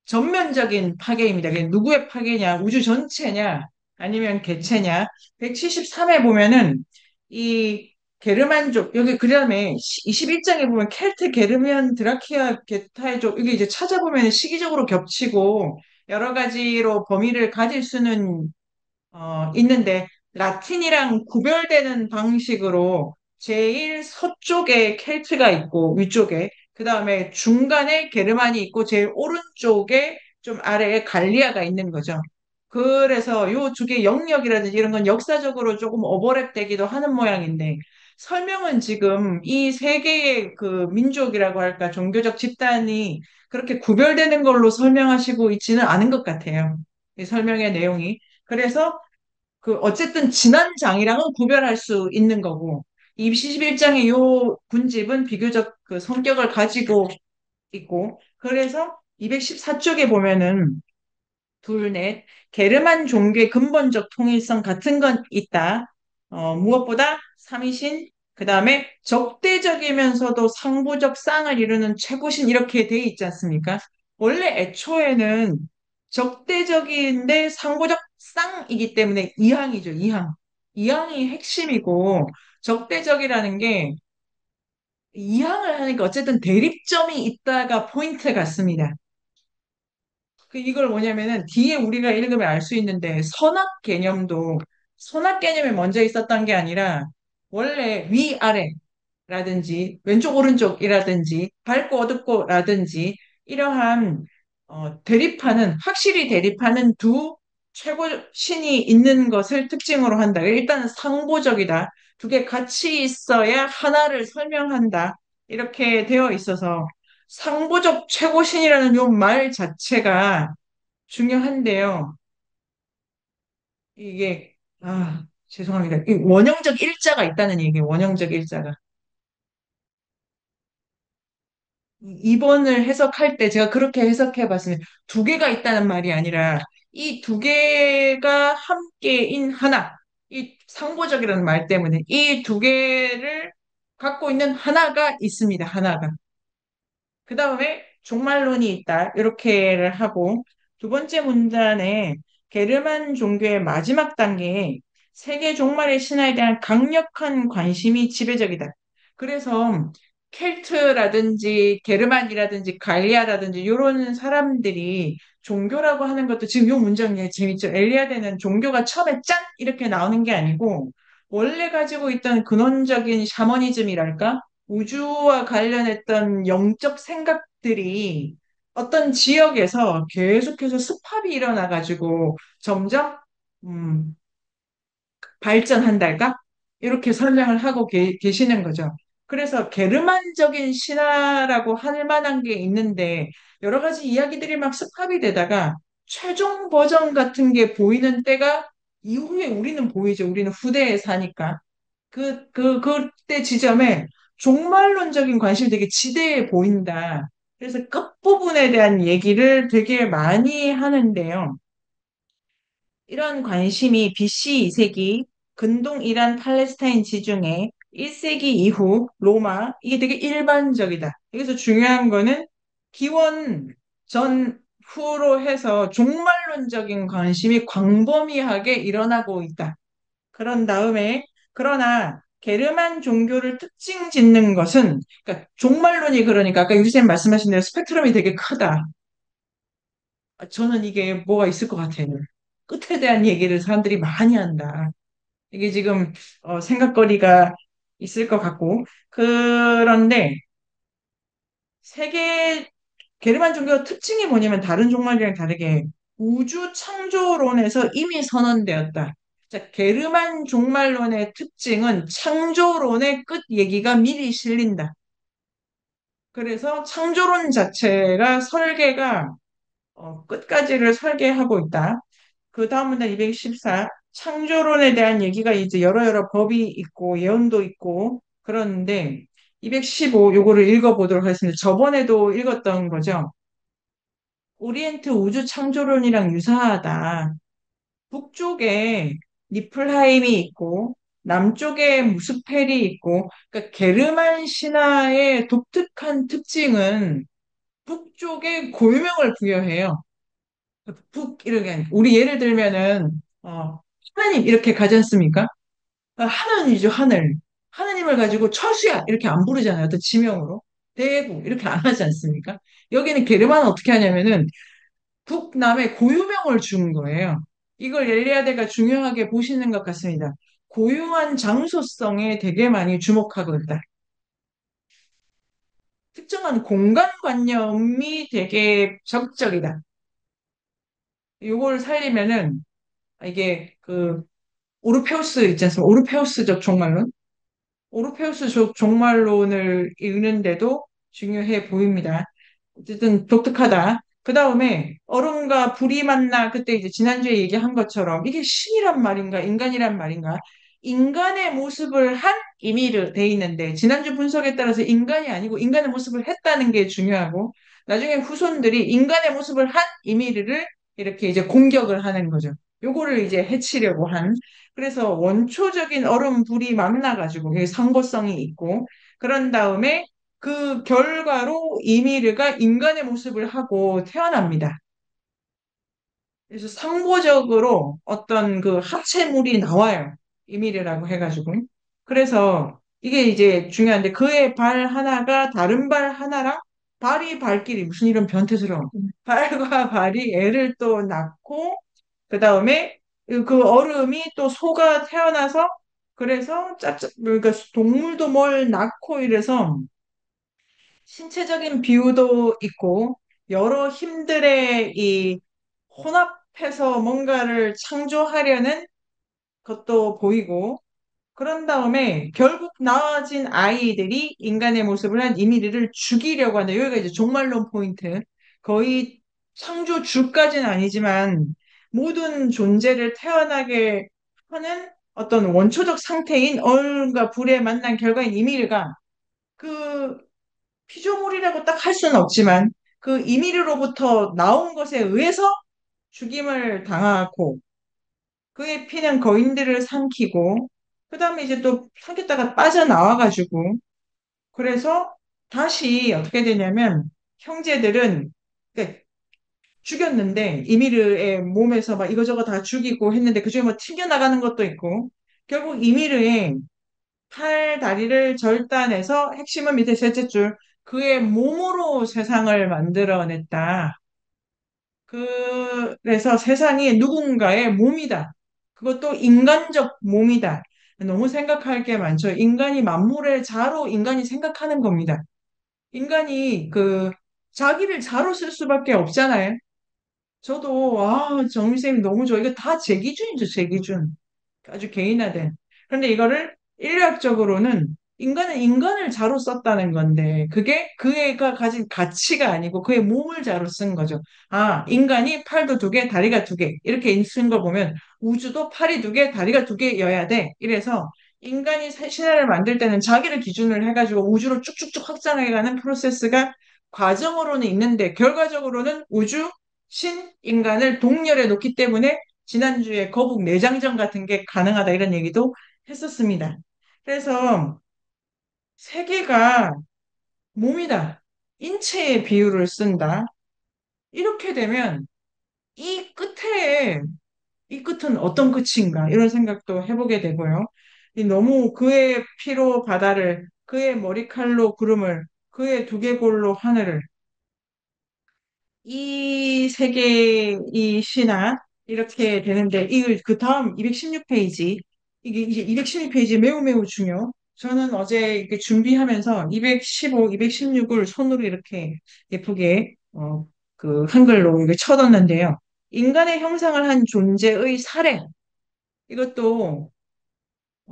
전면적인 파괴입니다. 그게 누구의 파괴냐? 우주 전체냐? 아니면 개체냐? 173에 보면은 이 게르만족 여기 그다음에 21장에 보면 켈트 게르만 드라키아 게타이족 이게 이제 찾아보면 시기적으로 겹치고 여러 가지로 범위를 가질 수는 있는데 라틴이랑 구별되는 방식으로 제일 서쪽에 켈트가 있고 위쪽에 그 다음에 중간에 게르만이 있고 제일 오른쪽에 좀 아래에 갈리아가 있는 거죠. 그래서 요 두 개 영역이라든지 이런 건 역사적으로 조금 오버랩 되기도 하는 모양인데 설명은 지금 이 세 개의 그 민족이라고 할까 종교적 집단이 그렇게 구별되는 걸로 설명하시고 있지는 않은 것 같아요. 이 설명의 내용이. 그래서 그 어쨌든 지난 장이랑은 구별할 수 있는 거고 21장의 요 군집은 비교적 그 성격을 가지고 있고 그래서 214쪽에 보면은 둘, 넷, 게르만 종교의 근본적 통일성 같은 건 있다. 무엇보다 삼위신, 그 다음에 적대적이면서도 상부적 쌍을 이루는 최고신 이렇게 돼 있지 않습니까? 원래 애초에는 적대적인데 상부적 쌍이기 때문에 이항이죠, 이항. 이항이 핵심이고 적대적이라는 게 이항을 하니까 어쨌든 대립점이 있다가 포인트 같습니다. 이걸 뭐냐면은 뒤에 우리가 읽으면 알 수 있는데 선악 개념도 선악 개념이 먼저 있었던 게 아니라 원래 위아래라든지 왼쪽 오른쪽이라든지 밝고 어둡고라든지 이러한 대립하는 확실히 대립하는 두 최고 신이 있는 것을 특징으로 한다. 일단 상보적이다. 두 개 같이 있어야 하나를 설명한다. 이렇게 되어 있어서 상보적 최고신이라는 요 말 자체가 중요한데요. 이게, 죄송합니다. 이 원형적 일자가 있다는 얘기예요. 원형적 일자가. 2번을 해석할 때 제가 그렇게 해석해 봤습니다. 두 개가 있다는 말이 아니라 이 두 개가 함께인 하나, 이 상보적이라는 말 때문에 이 두 개를 갖고 있는 하나가 있습니다. 하나가. 그 다음에 종말론이 있다. 이렇게를 하고 두 번째 문단에 게르만 종교의 마지막 단계에 세계 종말의 신화에 대한 강력한 관심이 지배적이다. 그래서 켈트라든지 게르만이라든지 갈리아라든지 이런 사람들이 종교라고 하는 것도 지금 요 문장이 재밌죠. 엘리아드는 종교가 처음에 짠 이렇게 나오는 게 아니고 원래 가지고 있던 근원적인 샤머니즘이랄까? 우주와 관련했던 영적 생각들이 어떤 지역에서 계속해서 습합이 일어나가지고 점점 음, 발전한달까? 이렇게 설명을 하고 계시는 거죠. 그래서 게르만적인 신화라고 할 만한 게 있는데 여러 가지 이야기들이 막 습합이 되다가 최종 버전 같은 게 보이는 때가 이후에 우리는 보이죠. 우리는 후대에 사니까. 그때 지점에 종말론적인 관심이 되게 지대해 보인다. 그래서 끝부분에 대한 얘기를 되게 많이 하는데요. 이런 관심이 BC 2세기 근동 이란 팔레스타인 지중해 1세기 이후 로마 이게 되게 일반적이다. 여기서 중요한 거는 기원 전후로 해서 종말론적인 관심이 광범위하게 일어나고 있다. 그런 다음에 그러나 게르만 종교를 특징 짓는 것은 그러니까 종말론이 그러니까 아까 유지쌤 말씀하신 대로 스펙트럼이 되게 크다. 저는 이게 뭐가 있을 것 같아요. 끝에 대한 얘기를 사람들이 많이 한다. 이게 지금 생각거리가 있을 것 같고 그런데 세계 게르만 종교 특징이 뭐냐면 다른 종말이랑 다르게 우주 창조론에서 이미 선언되었다. 자, 게르만 종말론의 특징은 창조론의 끝 얘기가 미리 실린다. 그래서 창조론 자체가 설계가 끝까지를 설계하고 있다. 그 다음 문단 214. 창조론에 대한 얘기가 이제 여러 법이 있고 예언도 있고 그러는데 215 요거를 읽어보도록 하겠습니다. 저번에도 읽었던 거죠. 오리엔트 우주 창조론이랑 유사하다. 북쪽에 니플하임이 있고 남쪽에 무스펠이 있고 그러니까 게르만 신화의 독특한 특징은 북쪽에 고유명을 부여해요. 북 이렇게 우리 예를 들면은 하나님 이렇게 가지 않습니까? 하나님이죠 하늘. 하나님을 가지고 철수야 이렇게 안 부르잖아요. 어떤 지명으로 대부 이렇게 안 하지 않습니까? 여기는 게르만은 어떻게 하냐면은 북남에 고유명을 준 거예요. 이걸 엘리아드가 중요하게 보시는 것 같습니다. 고유한 장소성에 되게 많이 주목하고 있다. 특정한 공간관념이 되게 적극적이다. 이걸 살리면은 이게 그 오르페우스 있지 않습니까? 오르페우스적 종말론? 오르페우스적 종말론을 읽는데도 중요해 보입니다. 어쨌든 독특하다. 그 다음에 얼음과 불이 만나 그때 이제 지난주에 얘기한 것처럼 이게 신이란 말인가 인간이란 말인가 인간의 모습을 한 이미르 돼 있는데 지난주 분석에 따라서 인간이 아니고 인간의 모습을 했다는 게 중요하고 나중에 후손들이 인간의 모습을 한 이미르를 이렇게 이제 공격을 하는 거죠. 요거를 이제 해치려고 한 그래서 원초적인 얼음 불이 만나가지고 이게 상고성이 있고 그런 다음에 그 결과로 이미르가 인간의 모습을 하고 태어납니다. 그래서 상보적으로 어떤 그 하체물이 나와요. 이미르라고 해가지고. 그래서 이게 이제 중요한데 그의 발 하나가 다른 발 하나랑 발이 발길이 무슨 이런 변태스러운 발과 발이 애를 또 낳고 그 다음에 그 얼음이 또 소가 태어나서 그래서 그러니까 동물도 뭘 낳고 이래서 신체적인 비유도 있고 여러 힘들의 이 혼합해서 뭔가를 창조하려는 것도 보이고 그런 다음에 결국 나아진 아이들이 인간의 모습을 한 이미리를 죽이려고 한다. 여기가 이제 종말론 포인트. 거의 창조주까지는 아니지만 모든 존재를 태어나게 하는 어떤 원초적 상태인 얼음과 불의 만난 결과인 이미르가 그 피조물이라고 딱 할 수는 없지만 그 이미르로부터 나온 것에 의해서 죽임을 당하고 그의 피는 거인들을 삼키고 그다음에 이제 또 삼켰다가 빠져나와가지고 그래서 다시 어떻게 되냐면 형제들은 그러니까 죽였는데 이미르의 몸에서 막 이거저거 다 죽이고 했는데 그중에 뭐 튕겨나가는 것도 있고 결국 이미르의 팔 다리를 절단해서 핵심은 밑에 셋째 줄 그의 몸으로 세상을 만들어냈다. 그래서 세상이 누군가의 몸이다. 그것도 인간적 몸이다. 너무 생각할 게 많죠. 인간이 만물의 자로 인간이 생각하는 겁니다. 인간이 자기를 자로 쓸 수밖에 없잖아요. 저도 정미쌤이 너무 좋아. 이거 다 제 기준이죠, 제 기준. 아주 개인화된. 그런데 이거를 인류학적으로는 인간은 인간을 자로 썼다는 건데 그게 그애가 가진 가치가 아니고 그의 몸을 자로 쓴 거죠. 인간이 팔도 두 개, 다리가 두 개. 이렇게 쓴 거 보면 우주도 팔이 두 개, 다리가 두 개여야 돼. 이래서 인간이 신화를 만들 때는 자기를 기준을 해가지고 우주로 쭉쭉쭉 확장해가는 프로세스가 과정으로는 있는데 결과적으로는 우주, 신, 인간을 동렬해 놓기 때문에 지난주에 거북 내장전 같은 게 가능하다 이런 얘기도 했었습니다. 그래서 세계가 몸이다. 인체의 비유를 쓴다. 이렇게 되면 이 끝에 이 끝은 어떤 끝인가 이런 생각도 해보게 되고요. 너무 그의 피로 바다를 그의 머리칼로 구름을 그의 두개골로 하늘을 이 세 개의 시나 이렇게 되는데 이걸 그 다음 216페이지 이게 이제 216페이지 매우 매우 중요. 저는 어제 이렇게 준비하면서 215, 216을 손으로 이렇게 예쁘게 그 한글로 이렇게 쳐뒀는데요. 인간의 형상을 한 존재의 살해 이것도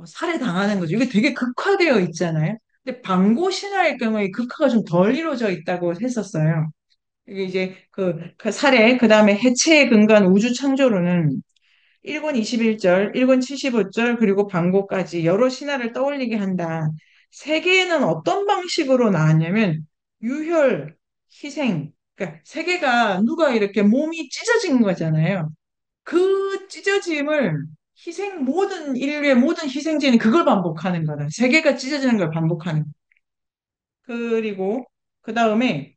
살해당하는 거죠. 이게 되게 극화되어 있잖아요. 근데 방고 신화의 경우에 극화가 좀 덜 이루어져 있다고 했었어요. 이게 이제 그 사례, 그 다음에 해체에 근거한 우주 창조론은 1권 21절, 1권 75절, 그리고 반고까지 여러 신화를 떠올리게 한다. 세계에는 어떤 방식으로 나왔냐면 유혈, 희생, 그러니까 세계가 누가 이렇게 몸이 찢어진 거잖아요. 그 찢어짐을 모든 인류의 모든 희생제는 그걸 반복하는 거다. 세계가 찢어지는 걸 반복하는. 그리고 그 다음에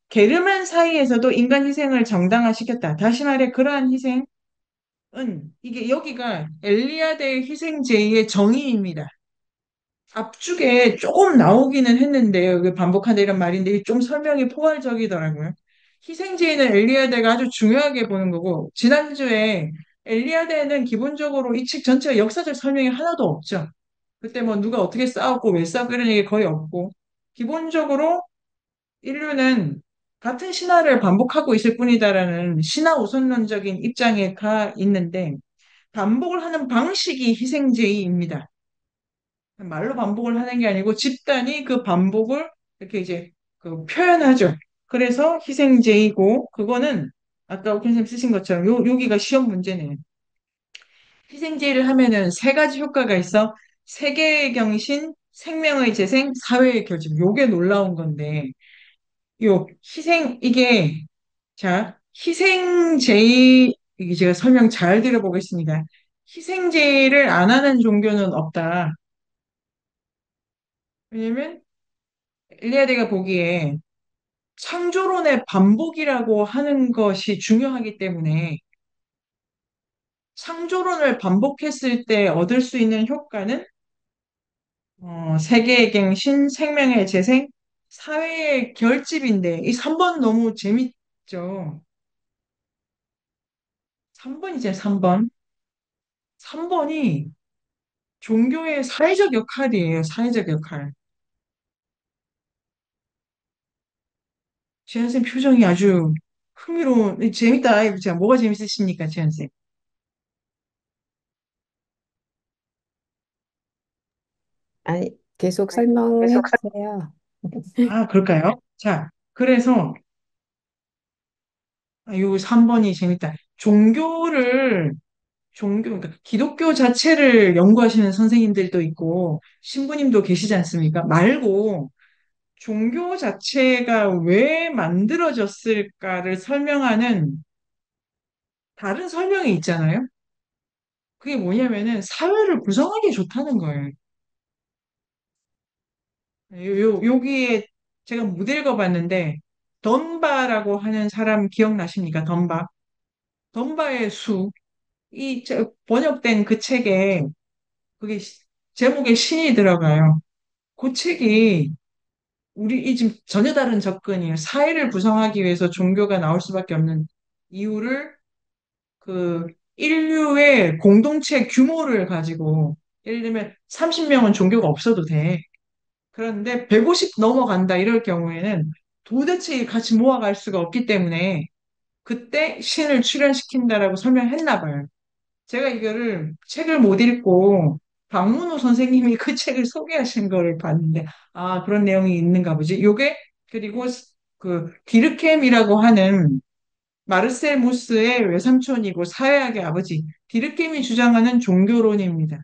게르만 사이에서도 인간 희생을 정당화시켰다. 다시 말해, 그러한 희생은, 이게 여기가 엘리아드의 희생 제의의 정의입니다. 앞쪽에 조금 나오기는 했는데, 여기 반복한다 이런 말인데, 이게 좀 설명이 포괄적이더라고요. 희생 제의는 엘리아드가 아주 중요하게 보는 거고, 지난주에 엘리아드에는 기본적으로 이 책 전체가 역사적 설명이 하나도 없죠. 그때 뭐 누가 어떻게 싸웠고, 왜 싸웠고 이런 얘기 거의 없고, 기본적으로 인류는 같은 신화를 반복하고 있을 뿐이다라는 신화 우선론적인 입장에 가 있는데 반복을 하는 방식이 희생제의입니다. 말로 반복을 하는 게 아니고 집단이 그 반복을 이렇게 이제 표현하죠. 그래서 희생제의고 그거는 아까 오켄 쌤 쓰신 것처럼 여기가 시험 문제네요. 희생제의를 하면은 세 가지 효과가 있어. 세계의 경신, 생명의 재생, 사회의 결집. 요게 놀라운 건데 희생제의, 이게 제가 설명 잘 드려보겠습니다. 희생제의를 안 하는 종교는 없다. 왜냐면, 일리아드가 보기에 창조론의 반복이라고 하는 것이 중요하기 때문에, 창조론을 반복했을 때 얻을 수 있는 효과는, 세계의 갱신, 생명의 재생, 사회의 결집인데, 이 3번 너무 재밌죠? 3번이죠, 3번. 3번이 종교의 사회적 역할이에요, 사회적 역할. 지한쌤 표정이 아주 흥미로운, 재밌다. 제가 뭐가 재밌으십니까, 지한쌤? 아니, 계속 설명해 주세요. 그럴까요? 자, 그래서, 요 3번이 재밌다. 그러니까 기독교 자체를 연구하시는 선생님들도 있고, 신부님도 계시지 않습니까? 말고, 종교 자체가 왜 만들어졌을까를 설명하는 다른 설명이 있잖아요. 그게 뭐냐면은 사회를 구성하기 좋다는 거예요. 여기에 제가 못 읽어봤는데 던바라고 하는 사람 기억나십니까? 던바. 던바의 수. 번역된 그 책에 그게 제목에 신이 들어가요. 그 책이 우리 이 지금 전혀 다른 접근이에요. 사회를 구성하기 위해서 종교가 나올 수밖에 없는 이유를 그 인류의 공동체 규모를 가지고 예를 들면 30명은 종교가 없어도 돼. 그런데 150 넘어간다 이럴 경우에는 도대체 같이 모아갈 수가 없기 때문에 그때 신을 출현시킨다라고 설명했나 봐요. 제가 이거를 책을 못 읽고 박문호 선생님이 그 책을 소개하신 거를 봤는데 아 그런 내용이 있는가 보지. 요게 그리고 그 디르켐이라고 하는 마르셀 무스의 외삼촌이고 사회학의 아버지 디르켐이 주장하는 종교론입니다.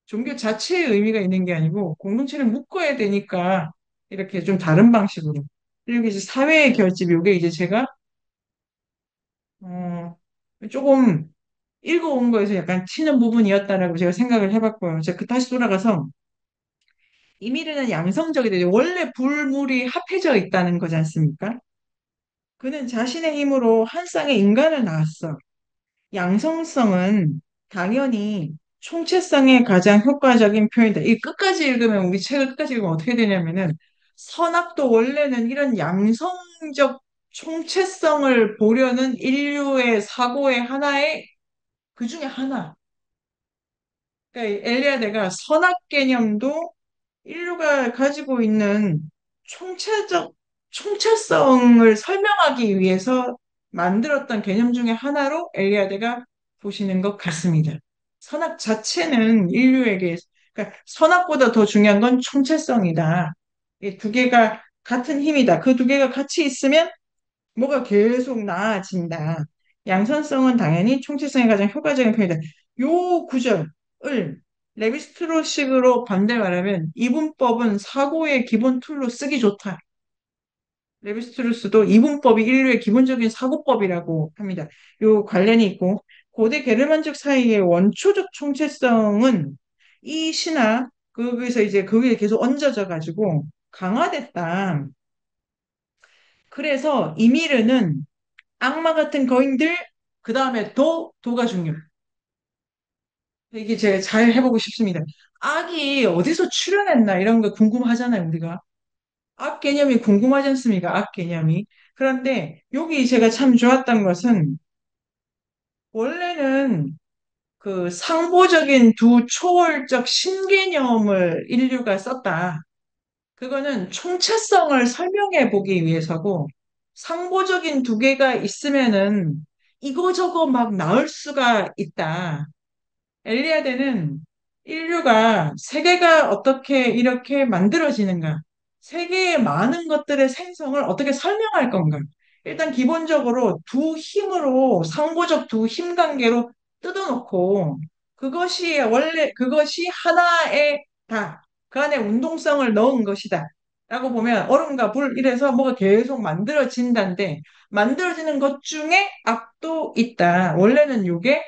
종교 자체의 의미가 있는 게 아니고 공동체를 묶어야 되니까 이렇게 좀 다른 방식으로. 그리고 이제 사회의 결집, 요게 이제 제가 어, 조금 읽어온 거에서 약간 튀는 부분이었다라고 제가 생각을 해봤고요. 제가 다시 돌아가서 이미르는 양성적이다. 원래 불물이 합해져 있다는 거지 않습니까? 그는 자신의 힘으로 한 쌍의 인간을 낳았어. 양성성은 당연히 총체성의 가장 효과적인 표현이다. 이 끝까지 읽으면 우리 책을 끝까지 읽으면 어떻게 되냐면은 선악도 원래는 이런 양성적 총체성을 보려는 인류의 사고의 하나의 그 중에 하나. 그러니까 엘리아데가 선악 개념도 인류가 가지고 있는 총체적 총체성을 설명하기 위해서 만들었던 개념 중에 하나로 엘리아데가 보시는 것 같습니다. 선악 자체는 인류에게 그러니까 선악보다 더 중요한 건 총체성이다. 이 두 개가 같은 힘이다. 그 두 개가 같이 있으면 뭐가 계속 나아진다. 양선성은 당연히 총체성의 가장 효과적인 편이다. 요 구절을 레비스트로식으로 반대 말하면 이분법은 사고의 기본 툴로 쓰기 좋다. 레비스트루스도 이분법이 인류의 기본적인 사고법이라고 합니다. 요 관련이 있고 고대 게르만족 사이의 원초적 총체성은 이 신화 거기서 이제 거기에 계속 얹어져 가지고 강화됐다. 그래서 이미르는 악마 같은 거인들, 그 다음에 도가 중요해요. 이게 제가 잘 해보고 싶습니다. 악이 어디서 출현했나 이런 거 궁금하잖아요, 우리가. 악 개념이 궁금하지 않습니까? 악 개념이. 그런데 여기 제가 참 좋았던 것은 원래는 그 상보적인 두 초월적 신개념을 인류가 썼다. 그거는 총체성을 설명해 보기 위해서고 상보적인 두 개가 있으면은 이거저거 막 나올 수가 있다. 엘리아드는 인류가 세계가 어떻게 이렇게 만들어지는가, 세계의 많은 것들의 생성을 어떻게 설명할 건가. 일단 기본적으로 두 힘으로 상보적 두 힘 관계로 뜯어놓고 그것이 원래 그것이 하나의 다. 그 안에 운동성을 넣은 것이다. 라고 보면 얼음과 불 이래서 뭐가 계속 만들어진다는데 만들어지는 것 중에 악도 있다. 원래는 이게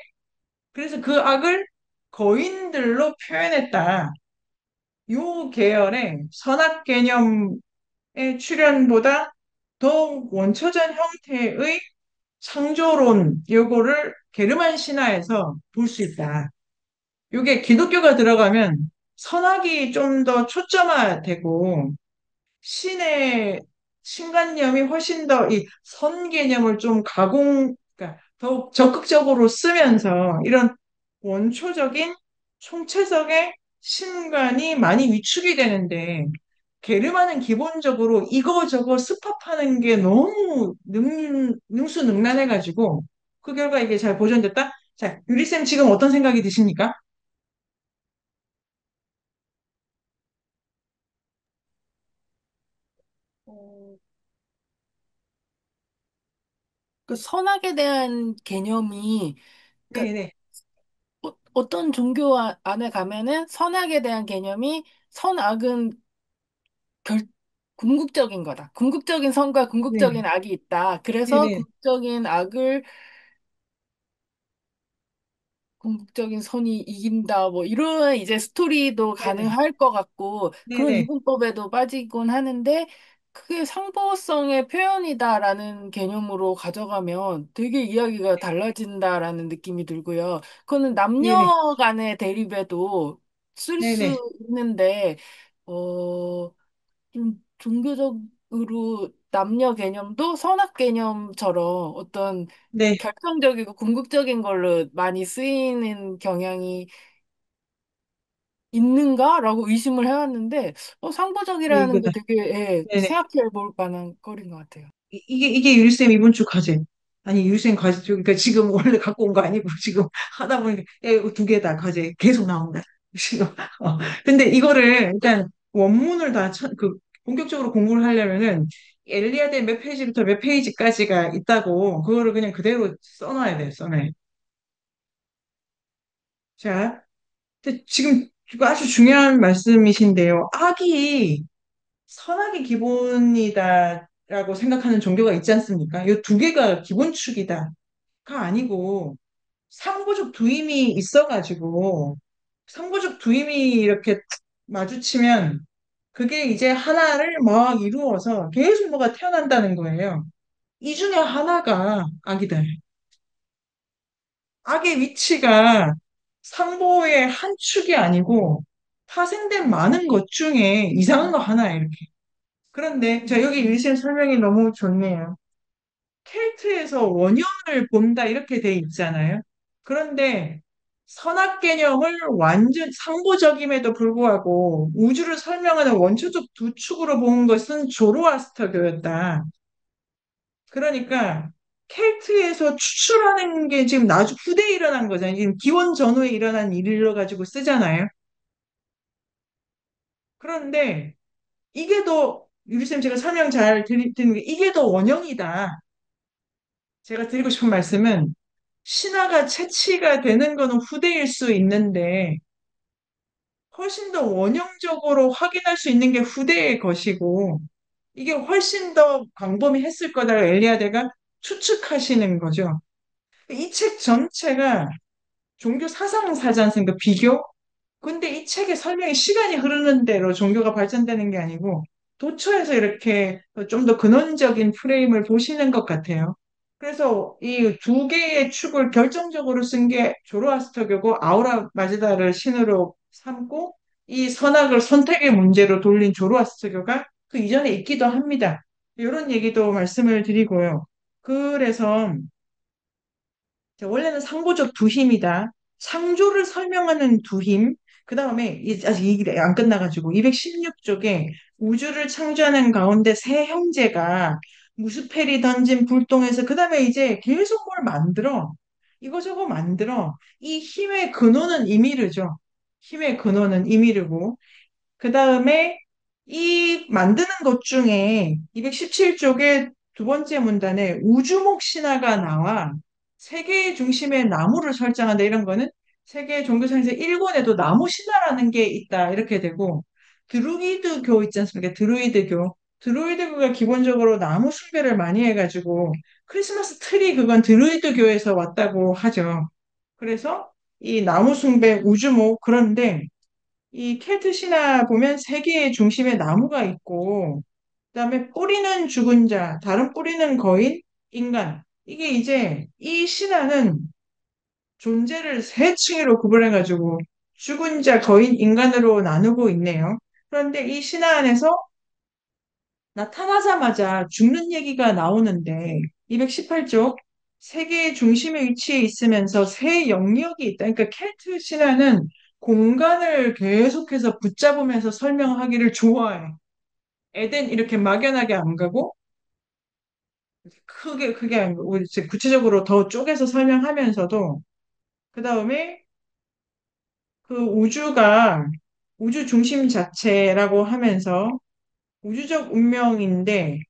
그래서 그 악을 거인들로 표현했다. 요 계열의 선악 개념의 출현보다 더 원초전 형태의 창조론 요거를 게르만 신화에서 볼 수 있다. 요게 기독교가 들어가면 선악이 좀 더 초점화되고 신의 신관념이 훨씬 더 이 선 개념을 좀 그러니까 더욱 적극적으로 쓰면서 이런 원초적인 총체적의 신관이 많이 위축이 되는데 게르만은 기본적으로 이거저거 습합하는 게 너무 능수능란해가지고 그 결과 이게 잘 보존됐다? 자, 유리쌤 지금 어떤 생각이 드십니까? 어, 그 선악에 대한 개념이 그러니까 네네. 어떤 종교 안에 가면은 선악에 대한 개념이 선악은 궁극적인 거다. 궁극적인 선과 네, 궁극적인 악이 있다. 그래서 네네, 궁극적인 선이 이긴다. 뭐 이런 이제 스토리도 네네, 가능할 것 같고 그런 네네, 이분법에도 빠지곤 하는데 그게 상보성의 표현이다라는 개념으로 가져가면 되게 이야기가 달라진다라는 느낌이 들고요. 그거는 네네, 남녀 간의 대립에도 쓸 수 네네, 있는데 어, 좀 종교적으로 남녀 개념도 선악 개념처럼 어떤 네, 결정적이고 궁극적인 걸로 많이 쓰이는 경향이 있는가라고 의심을 해왔는데 상보적이라는 게 이거다. 되게 네네. 생각해 볼 만한 거리인 것 같아요. 이게 유리쌤 이번 주 과제. 아니, 유리쌤 과제, 그러니까 지금 원래 갖고 온 거 아니고, 지금 하다 보니까, 야, 이거 두 개 다 과제 계속 나온다. 지금. 근데 이거를, 일단, 원문을 본격적으로 공부를 하려면은, 엘리아드의 몇 페이지부터 몇 페이지까지가 있다고, 그거를 그냥 그대로 써놔야 돼요, 써놔야. 자, 근데 지금 이거 아주 중요한 말씀이신데요. 악이 선악이 기본이다라고 생각하는 종교가 있지 않습니까? 이 두 개가 기본축이다가 아니고 상보적 두임이 있어가지고 상보적 두임이 이렇게 탁 마주치면 그게 이제 하나를 막 이루어서 계속 뭐가 태어난다는 거예요. 이 중에 하나가 악이다. 악의 위치가 상보의 한 축이 아니고 파생된 많은 것 중에 이상한 거 하나예요, 이렇게. 그런데 자 여기 일신 설명이 너무 좋네요. 켈트에서 원형을 본다 이렇게 돼 있잖아요. 그런데 선악 개념을 완전 상보적임에도 불구하고 우주를 설명하는 원초적 두 축으로 본 것은 조로아스터교였다. 그러니까 켈트에서 추출하는 게 지금 나중 후대에 일어난 거잖아요. 지금 기원 전후에 일어난 일을 가지고 쓰잖아요. 그런데 이게 더 유리쌤 제가 설명 잘 드리는 게 이게 더 원형이다. 제가 드리고 싶은 말씀은 신화가 채취가 되는 거는 후대일 수 있는데 훨씬 더 원형적으로 확인할 수 있는 게 후대의 것이고 이게 훨씬 더 광범위했을 거다라고 엘리아드가 추측하시는 거죠. 이 책 전체가 종교 사상사지 않습니까? 비교? 근데 이 책의 설명이 시간이 흐르는 대로 종교가 발전되는 게 아니고 도처에서 이렇게 좀 더 근원적인 프레임을 보시는 것 같아요. 그래서 이 두 개의 축을 결정적으로 쓴 게 조로아스터교고 아우라 마즈다를 신으로 삼고 이 선악을 선택의 문제로 돌린 조로아스터교가 그 이전에 있기도 합니다. 이런 얘기도 말씀을 드리고요. 그래서 자, 원래는 상보적 두 힘이다. 창조를 설명하는 두 힘. 그 다음에 아직 얘기 안 끝나가지고 216쪽에 우주를 창조하는 가운데 세 형제가 무스펠이 던진 불똥에서 그 다음에 이제 계속 뭘 만들어. 이거저거 만들어. 이 힘의 근원은 이미르죠. 힘의 근원은 이미르고 그 다음에 이 만드는 것 중에 217쪽의 두 번째 문단에 우주목 신화가 나와 세계의 중심에 나무를 설정한다 이런 거는 세계 종교상에서 일본에도 나무 신화라는 게 있다 이렇게 되고 드루이드교 있지 않습니까? 드루이드교. 드루이드교가 기본적으로 나무 숭배를 많이 해가지고 크리스마스 트리 그건 드루이드교에서 왔다고 하죠. 그래서 이 나무 숭배 우주목 그런데 이 켈트 신화 보면 세계의 중심에 나무가 있고, 그다음에 뿌리는 죽은 자, 다른 뿌리는 거인, 인간. 이게 이제 이 신화는 존재를 세 층으로 구분해가지고 죽은 자, 거인, 인간으로 나누고 있네요. 그런데 이 신화 안에서 나타나자마자 죽는 얘기가 나오는데 218쪽 세계의 중심에 위치해 있으면서 새 영역이 있다. 그러니까 켈트 신화는 공간을 계속해서 붙잡으면서 설명하기를 좋아해. 에덴 이렇게 막연하게 안 가고 크게 안 가고 이제 구체적으로 더 쪼개서 설명하면서도 그 다음에 그 우주가 우주 중심 자체라고 하면서 우주적 운명인데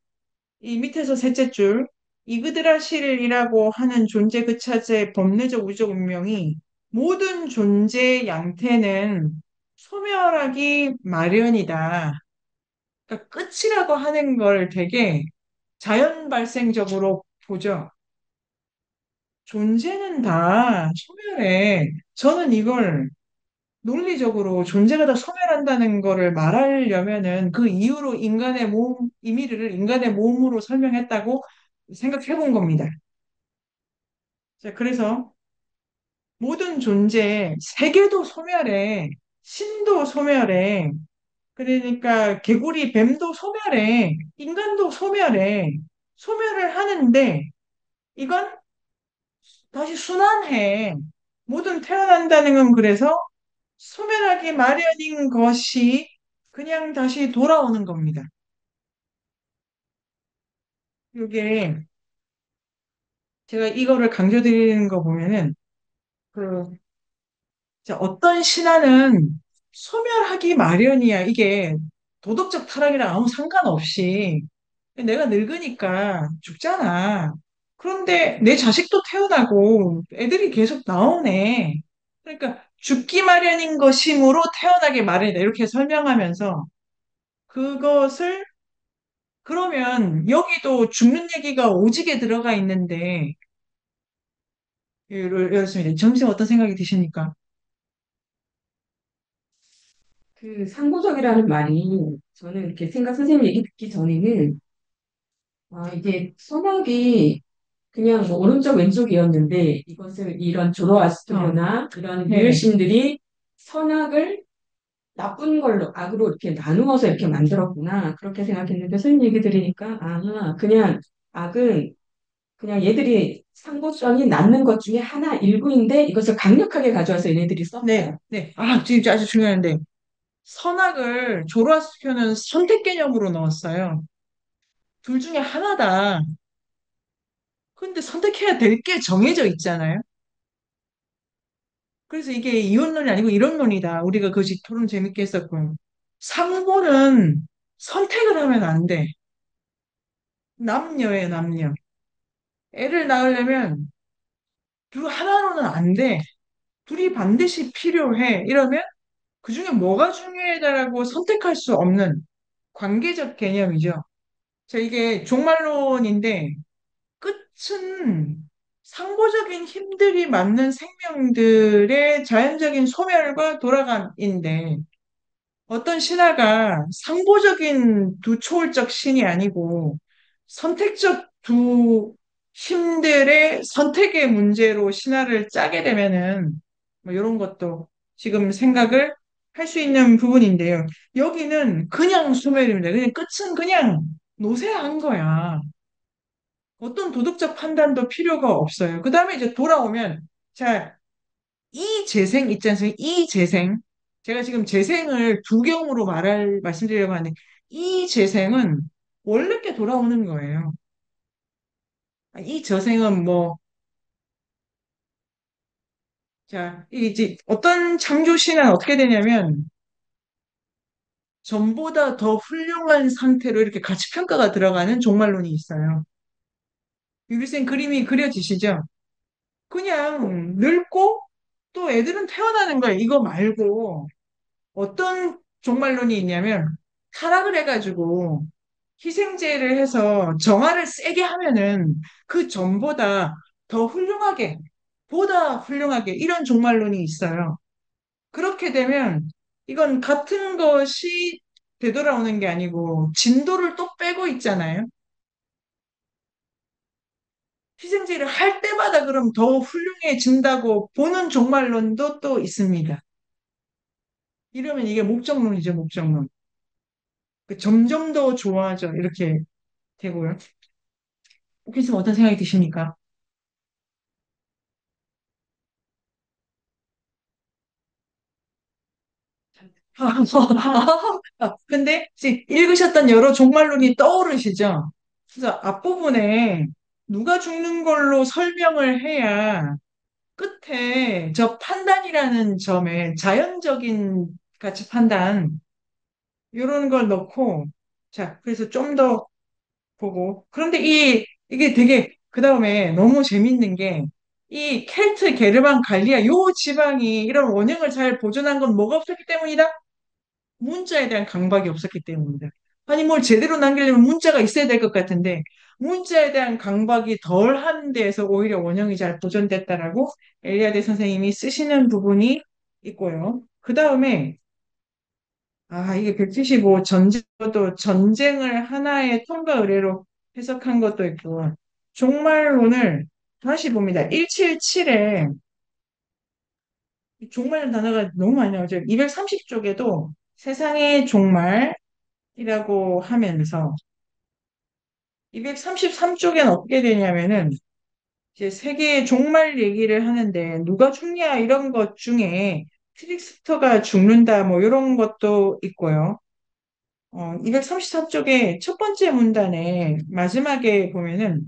이 밑에서 셋째 줄, 이그드라실이라고 하는 존재 그 차지의 범례적 우주적 운명이 모든 존재의 양태는 소멸하기 마련이다. 그러니까 끝이라고 하는 걸 되게 자연 발생적으로 보죠. 존재는 다 소멸해. 저는 이걸 논리적으로 존재가 다 소멸한다는 거를 말하려면은 그 이유로 인간의 몸, 임의를 인간의 몸으로 설명했다고 생각해 본 겁니다. 자, 그래서 모든 존재, 세계도 소멸해, 신도 소멸해, 그러니까 개구리, 뱀도 소멸해, 인간도 소멸해, 소멸을 하는데 이건 다시 순환해. 모든 태어난다는 건 그래서 소멸하기 마련인 것이 그냥 다시 돌아오는 겁니다. 이게 제가 이거를 강조드리는 거 보면은 그 자, 어떤 신화는 소멸하기 마련이야. 이게 도덕적 타락이랑 아무 상관없이 내가 늙으니까 죽잖아. 그런데 내 자식도 태어나고 애들이 계속 나오네. 그러니까 죽기 마련인 것이므로 태어나기 마련이다. 이렇게 설명하면서 그것을 그러면 여기도 죽는 얘기가 오지게 들어가 있는데 이렇습니다. 점심 어떤 생각이 드십니까? 그 상보적이라는 말이 저는 이렇게 선생님 얘기 듣기 전에는 이게 선악이 그냥 뭐 오른쪽 왼쪽이었는데 이것을 이런 조로아스트르나 이런 네. 유일신들이 선악을 나쁜 걸로 악으로 이렇게 나누어서 이렇게 만들었구나 그렇게 생각했는데 선생님 얘기 들으니까 그냥 악은 그냥 얘들이 상보성이 낳는 것 중에 하나 일부인데 이것을 강력하게 가져와서 얘네들이 네, 썼다. 네. 아, 지금 아주 중요한데 선악을 조로아스터교는 선택 개념으로 넣었어요. 둘 중에 하나다. 근데 선택해야 될 게 정해져 있잖아요. 그래서 이게 이혼론이 아니고 이론론이다. 우리가 그 토론 재밌게 했었고. 상보는 선택을 하면 안 돼. 남녀예요, 남녀. 애를 낳으려면 둘 하나로는 안 돼. 둘이 반드시 필요해. 이러면 그 중에 뭐가 중요하다라고 선택할 수 없는 관계적 개념이죠. 자, 이게 종말론인데 끝은 상보적인 힘들이 맞는 생명들의 자연적인 소멸과 돌아감인데 어떤 신화가 상보적인 두 초월적 신이 아니고 선택적 두 힘들의 선택의 문제로 신화를 짜게 되면은 뭐 이런 것도 지금 생각을 할 수 있는 부분인데요. 여기는 그냥 소멸입니다. 그냥 끝은 그냥 노쇠한 거야. 어떤 도덕적 판단도 필요가 없어요. 그 다음에 이제 돌아오면, 자, 이 재생 있지 않습니까? 이 재생. 제가 지금 재생을 두 경우로 말씀드리려고 하는데, 이 재생은 원래께 돌아오는 거예요. 이 재생은 뭐, 자, 이제 어떤 창조신은 어떻게 되냐면, 전보다 더 훌륭한 상태로 이렇게 가치 평가가 들어가는 종말론이 있어요. 유리생 그림이 그려지시죠? 그냥 늙고 또 애들은 태어나는 거예요. 이거 말고 어떤 종말론이 있냐면 타락을 해가지고 희생제를 해서 정화를 세게 하면은 그 전보다 더 훌륭하게, 보다 훌륭하게 이런 종말론이 있어요. 그렇게 되면 이건 같은 것이 되돌아오는 게 아니고 진도를 또 빼고 있잖아요. 희생제를 할 때마다 그럼 더 훌륭해진다고 보는 종말론도 또 있습니다. 이러면 이게 목적론이죠, 목적론. 점점 더 좋아져, 이렇게 되고요. 혹시 어떤 생각이 드십니까? 근데 지금 읽으셨던 여러 종말론이 떠오르시죠? 그래서 앞부분에 누가 죽는 걸로 설명을 해야 끝에 저 판단이라는 점에 자연적인 가치 판단, 이런 걸 넣고, 자, 그래서 좀 더 보고. 그런데 이게 되게, 그 다음에 너무 재밌는 게, 이 켈트, 게르만, 갈리아, 요 지방이 이런 원형을 잘 보존한 건 뭐가 없었기 때문이다? 문자에 대한 강박이 없었기 때문이다. 아니, 뭘 제대로 남기려면 문자가 있어야 될 것 같은데, 문자에 대한 강박이 덜 한 데에서 오히려 원형이 잘 보존됐다라고 엘리아드 선생님이 쓰시는 부분이 있고요. 그 다음에, 이게 175 전쟁도 전쟁을 하나의 통과 의례로 해석한 것도 있고, 종말론을 다시 봅니다. 177에 종말 단어가 너무 많이 나오죠. 230쪽에도 세상의 종말이라고 하면서 233쪽엔 어떻게 되냐면은 이제 세계의 종말 얘기를 하는데 누가 죽냐 이런 것 중에 트릭스터가 죽는다 뭐 이런 것도 있고요. 234쪽의 첫 번째 문단에 마지막에 보면은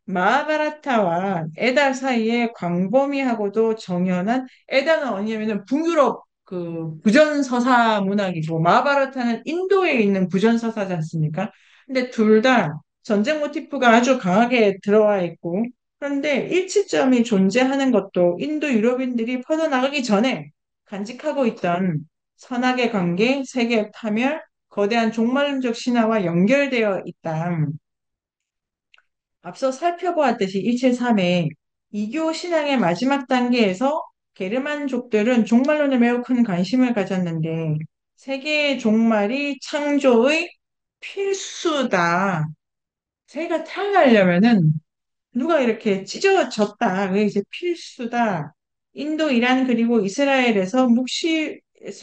마하바라타와 에다 사이에 광범위하고도 정연한 에다는 어디냐면은 북유럽 그 부전서사 문학이고 마하바라타는 인도에 있는 부전서사지 않습니까? 근데 둘 다 전쟁 모티프가 아주 강하게 들어와 있고 그런데 일치점이 존재하는 것도 인도 유럽인들이 퍼져나가기 전에 간직하고 있던 선악의 관계, 세계 파멸, 거대한 종말론적 신화와 연결되어 있다. 앞서 살펴보았듯이 173의 이교 신앙의 마지막 단계에서 게르만족들은 종말론에 매우 큰 관심을 가졌는데 세계의 종말이 창조의 필수다. 새가 태어나려면은 누가 이렇게 찢어졌다. 그게 이제 필수다. 인도, 이란, 그리고 이스라엘에서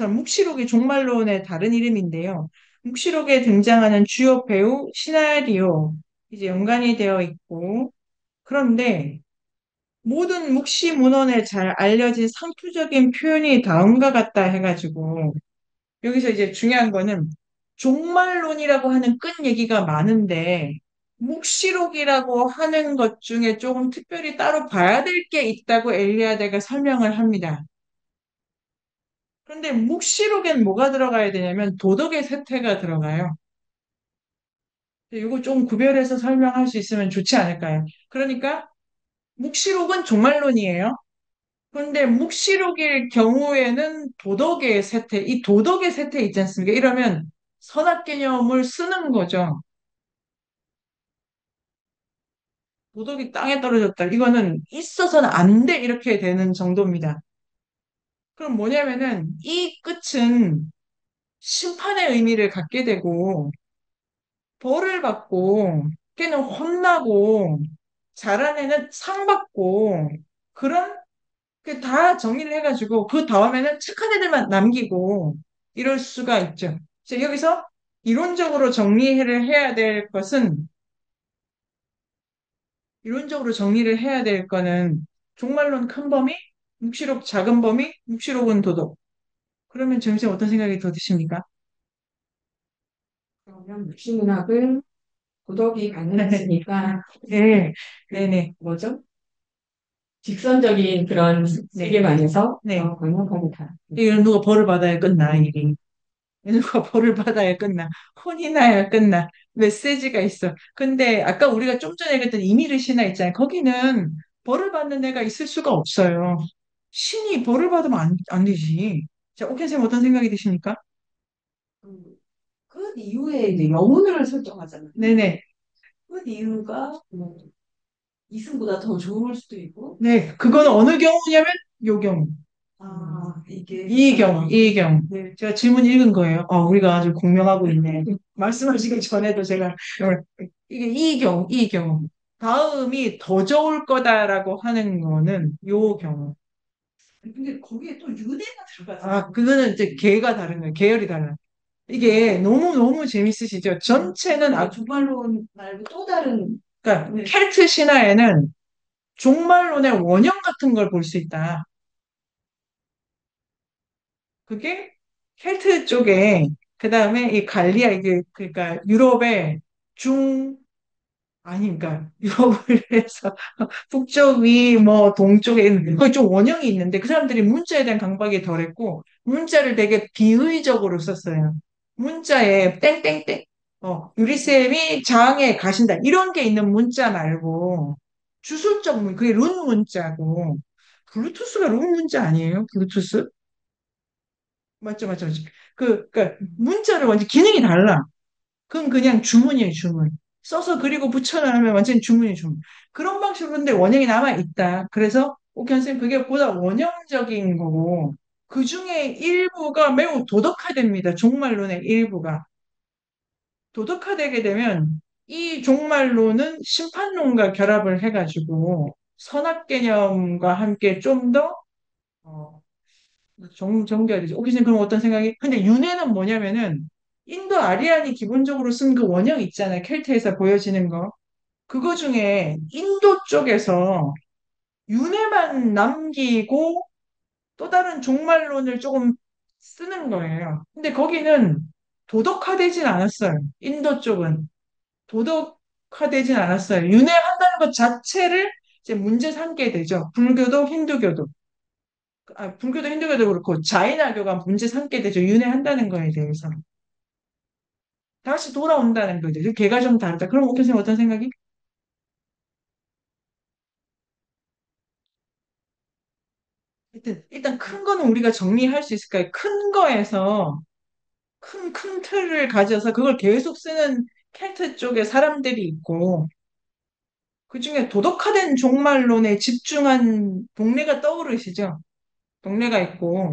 묵시록이 종말론의 다른 이름인데요. 묵시록에 등장하는 주요 배우, 시나리오, 이제 연관이 되어 있고, 그런데 모든 묵시 문헌에 잘 알려진 상투적인 표현이 다음과 같다 해가지고, 여기서 이제 중요한 거는 종말론이라고 하는 끝 얘기가 많은데 묵시록이라고 하는 것 중에 조금 특별히 따로 봐야 될 게 있다고 엘리야드가 설명을 합니다. 그런데 묵시록엔 뭐가 들어가야 되냐면 도덕의 쇠퇴가 들어가요. 이거 좀 구별해서 설명할 수 있으면 좋지 않을까요? 그러니까 묵시록은 종말론이에요. 그런데 묵시록일 경우에는 도덕의 쇠퇴, 이 도덕의 쇠퇴 있지 않습니까? 이러면 선악 개념을 쓰는 거죠. 도덕이 땅에 떨어졌다. 이거는 있어서는 안 돼. 이렇게 되는 정도입니다. 그럼 뭐냐면은 이 끝은 심판의 의미를 갖게 되고 벌을 받고 걔는 혼나고 잘한 애는 상 받고 그런 그 다 정리를 해가지고 그 다음에는 착한 애들만 남기고 이럴 수가 있죠. 그래서 여기서 이론적으로 정리를 해야 될 것은 이론적으로 정리를 해야 될 거는 종말론 큰 범위, 묵시록 작은 범위, 묵시록은 도덕. 그러면 점심 어떤 생각이 더 드십니까? 그러면 묵시문학은 도덕이 가능했으니까 네, 네네, 뭐죠? 직선적인 그런 세계관에서 네. 완벽하다. 이건 누가 벌을 받아야 끝나, 일이. 누가 벌을 받아야 끝나. 혼이 나야 끝나. 메시지가 있어. 근데 아까 우리가 좀 전에 얘기했던 이미르 신화 있잖아요. 거기는 벌을 받는 애가 있을 수가 없어요. 신이 벌을 받으면 안 되지. 자, 오켄 쌤 어떤 생각이 드십니까? 그 이후에 이제 영혼을 설정하잖아요. 네네. 그 이유가 뭐 이승보다 더 좋을 수도 있고, 네, 그건 어느 경우냐면 요 경우. 이게 이 경우. 네. 제가 질문 읽은 거예요. 우리가 아주 공명하고 있네. 말씀하시기 전에도 제가 이게 이 경우. 다음이 더 좋을 거다라고 하는 거는 요 경우. 근데 거기에 또 유대가 들어가잖아요. 그거는 이제 계가 다른 거예요. 계열이 달라요. 이게 너무 재밌으시죠? 전체는 종말론 말고 또 다른 그러니까 네. 켈트 신화에는 종말론의 원형 같은 걸 볼 수 있다. 그게 켈트 쪽에 그 다음에 이 갈리아 이게 그러니까 유럽의 중 아니 그러니까 유럽을 해서 북쪽 위 뭐 동쪽에 있는 거기 좀 원형이 있는데 그 사람들이 문자에 대한 강박이 덜했고 문자를 되게 비의적으로 썼어요. 문자에 땡땡땡 유리쌤이 장에 가신다 이런 게 있는 문자 말고 주술적 그게 룬 문자고 블루투스가 룬 문자 아니에요? 블루투스? 맞죠. 그러니까 문자를 완전 기능이 달라. 그건 그냥 주문이에요, 주문. 써서 그리고 붙여넣으면 완전 주문이 주문. 그런 방식으로 근데 원형이 남아있다. 그래서 오케이, 선생님, 그게 보다 원형적인 거고, 그 중에 일부가 매우 도덕화됩니다. 종말론의 일부가. 도덕화되게 되면 이 종말론은 심판론과 결합을 해가지고 선악 개념과 함께 좀 더, 어, 정교해야 되죠. 오케이, 선생님, 그럼 어떤 생각이? 근데 윤회는 뭐냐면은 인도 아리안이 기본적으로 쓴 그 원형 있잖아요. 켈트에서 보여지는 거. 그거 중에 인도 쪽에서 윤회만 남기고 또 다른 종말론을 조금 쓰는 거예요. 근데 거기는 도덕화되진 않았어요. 인도 쪽은. 도덕화되진 않았어요. 윤회한다는 것 자체를 이제 문제 삼게 되죠. 불교도 힌두교도. 불교도 힌두교도 그렇고 자이나교가 문제 삼게 되죠. 윤회한다는 거에 대해서. 다시 돌아온다는 거죠. 걔가 좀 다르다. 그럼 옥 교수님 어떤 생각이? 일단 큰 거는 우리가 정리할 수 있을까요? 큰 거에서 큰 틀을 가져서 그걸 계속 쓰는 켈트 쪽의 사람들이 있고 그중에 도덕화된 종말론에 집중한 동네가 떠오르시죠? 동네가 있고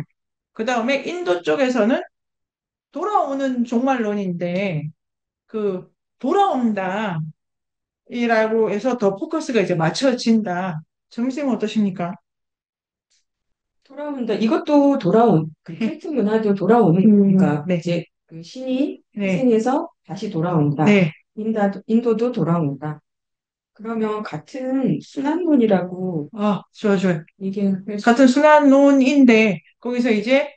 그 다음에 인도 쪽에서는 돌아오는 종말론인데 그 돌아온다 이라고 해서 더 포커스가 이제 맞춰진다. 정쌤은 어떠십니까? 돌아온다. 이것도 돌아온, 그 켈트 문화도 돌아오는, 그러니까 네, 이제 그 신이 네, 희생해서 다시 돌아온다. 네. 인도도 돌아온다. 그러면 같은 순환론이라고 좋아, 좋아. 얘기할 수, 같은 순환론인데 거기서 이제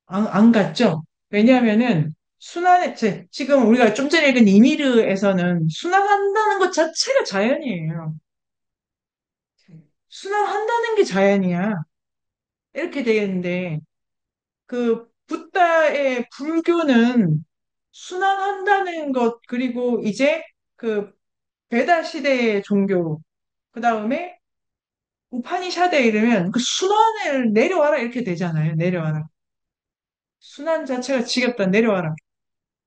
안 갔죠. 왜냐하면은 지금 우리가 좀 전에 읽은 이미르에서는 순환한다는 것 자체가 자연이에요. 순환한다는 게 자연이야. 이렇게 되겠는데 그 붓다의 불교는 순환한다는 것 그리고 이제 그 베다 시대의 종교 그 다음에 우파니샤드에 이르면 그 순환을 내려와라 이렇게 되잖아요. 내려와라. 순환 자체가 지겹다. 내려와라.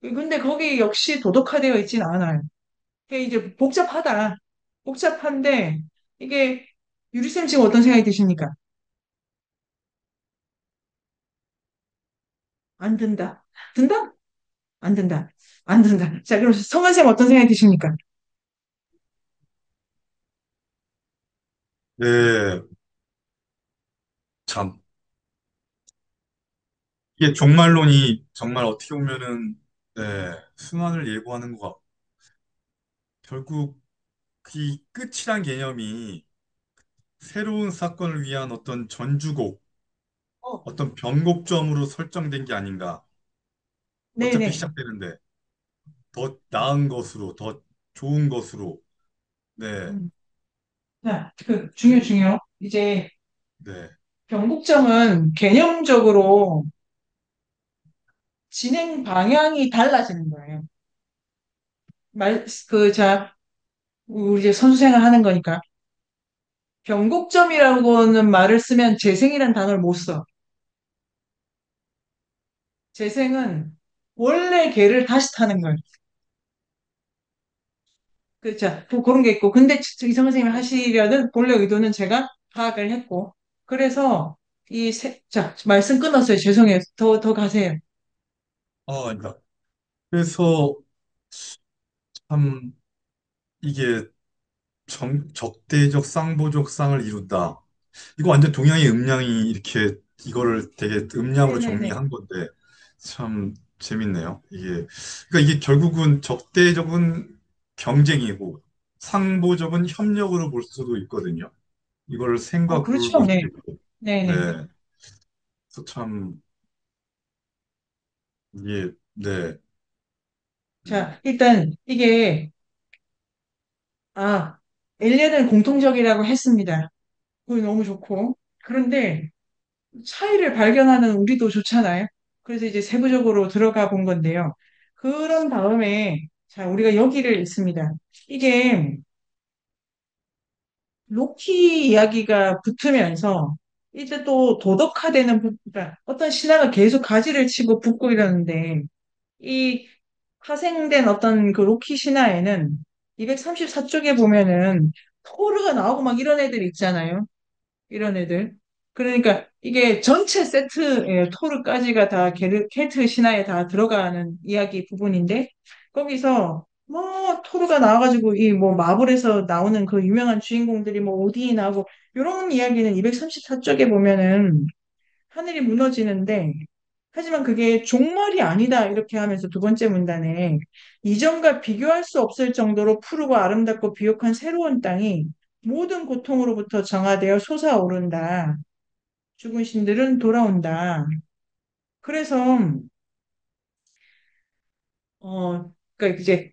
근데 거기 역시 도덕화되어 있진 않아요. 이게 이제 복잡하다. 복잡한데 이게 유리쌤 지금 어떤 생각이 드십니까? 안 든다. 든다? 안 든다. 안 든다. 자, 그럼 성은쌤 어떤 생각이 드십니까? 네, 참. 이게 종말론이 정말 어떻게 보면은, 네, 순환을 예고하는 것 같고, 결국 이 끝이란 개념이 새로운 사건을 위한 어떤 전주곡, 어, 어떤 변곡점으로 설정된 게 아닌가. 어차피 네네. 시작되는데, 더 나은 것으로, 더 좋은 것으로, 네, 음. 자, 중요. 이제 네. 변곡점은 개념적으로 진행 방향이 달라지는 거예요. 우리 이제 선수 생활 하는 거니까. 변곡점이라고는 말을 쓰면 재생이라는 단어를 못 써. 재생은 원래 개를 다시 타는 거예요. 그렇죠. 그런 게 있고. 근데 이성 선생님이 하시려는 본래 의도는 제가 파악을 했고. 그래서 자, 말씀 끊었어요. 죄송해요. 더 가세요. 그러니까, 그래서 참, 이게 적대적 쌍보적 쌍을 이룬다. 이거 완전 동양의 음량이 이렇게 이거를 되게 음량으로 네네네. 정리한 건데 참 재밌네요. 그러니까 이게 결국은 적대적은 경쟁이고 상보적은 협력으로 볼 수도 있거든요. 이걸 생과 굴 그렇죠. 볼 수도 네. 있고. 네네. 네. 그래서 참 이게 네. 자, 일단 이게 아, 엘리는 공통적이라고 했습니다. 그게 너무 좋고. 그런데 차이를 발견하는 우리도 좋잖아요. 그래서 이제 세부적으로 들어가 본 건데요. 그런 다음에 자, 우리가 여기를 읽습니다. 이게 로키 이야기가 붙으면서 이제 또 도덕화되는 그러니까 어떤 신화가 계속 가지를 치고 붙고 이러는데 이 파생된 어떤 그 로키 신화에는 234쪽에 보면은 토르가 나오고 막 이런 애들 있잖아요. 이런 애들. 그러니까 이게 전체 세트의 토르까지가 다 켈트 신화에 다 들어가는 이야기 부분인데 거기서 뭐 토르가 나와가지고 이 뭐 마블에서 나오는 그 유명한 주인공들이 뭐 오딘이 나오고 이런 이야기는 234쪽에 보면은 하늘이 무너지는데 하지만 그게 종말이 아니다 이렇게 하면서 두 번째 문단에 이전과 비교할 수 없을 정도로 푸르고 아름답고 비옥한 새로운 땅이 모든 고통으로부터 정화되어 솟아오른다. 죽은 신들은 돌아온다. 그래서 그러니까 이제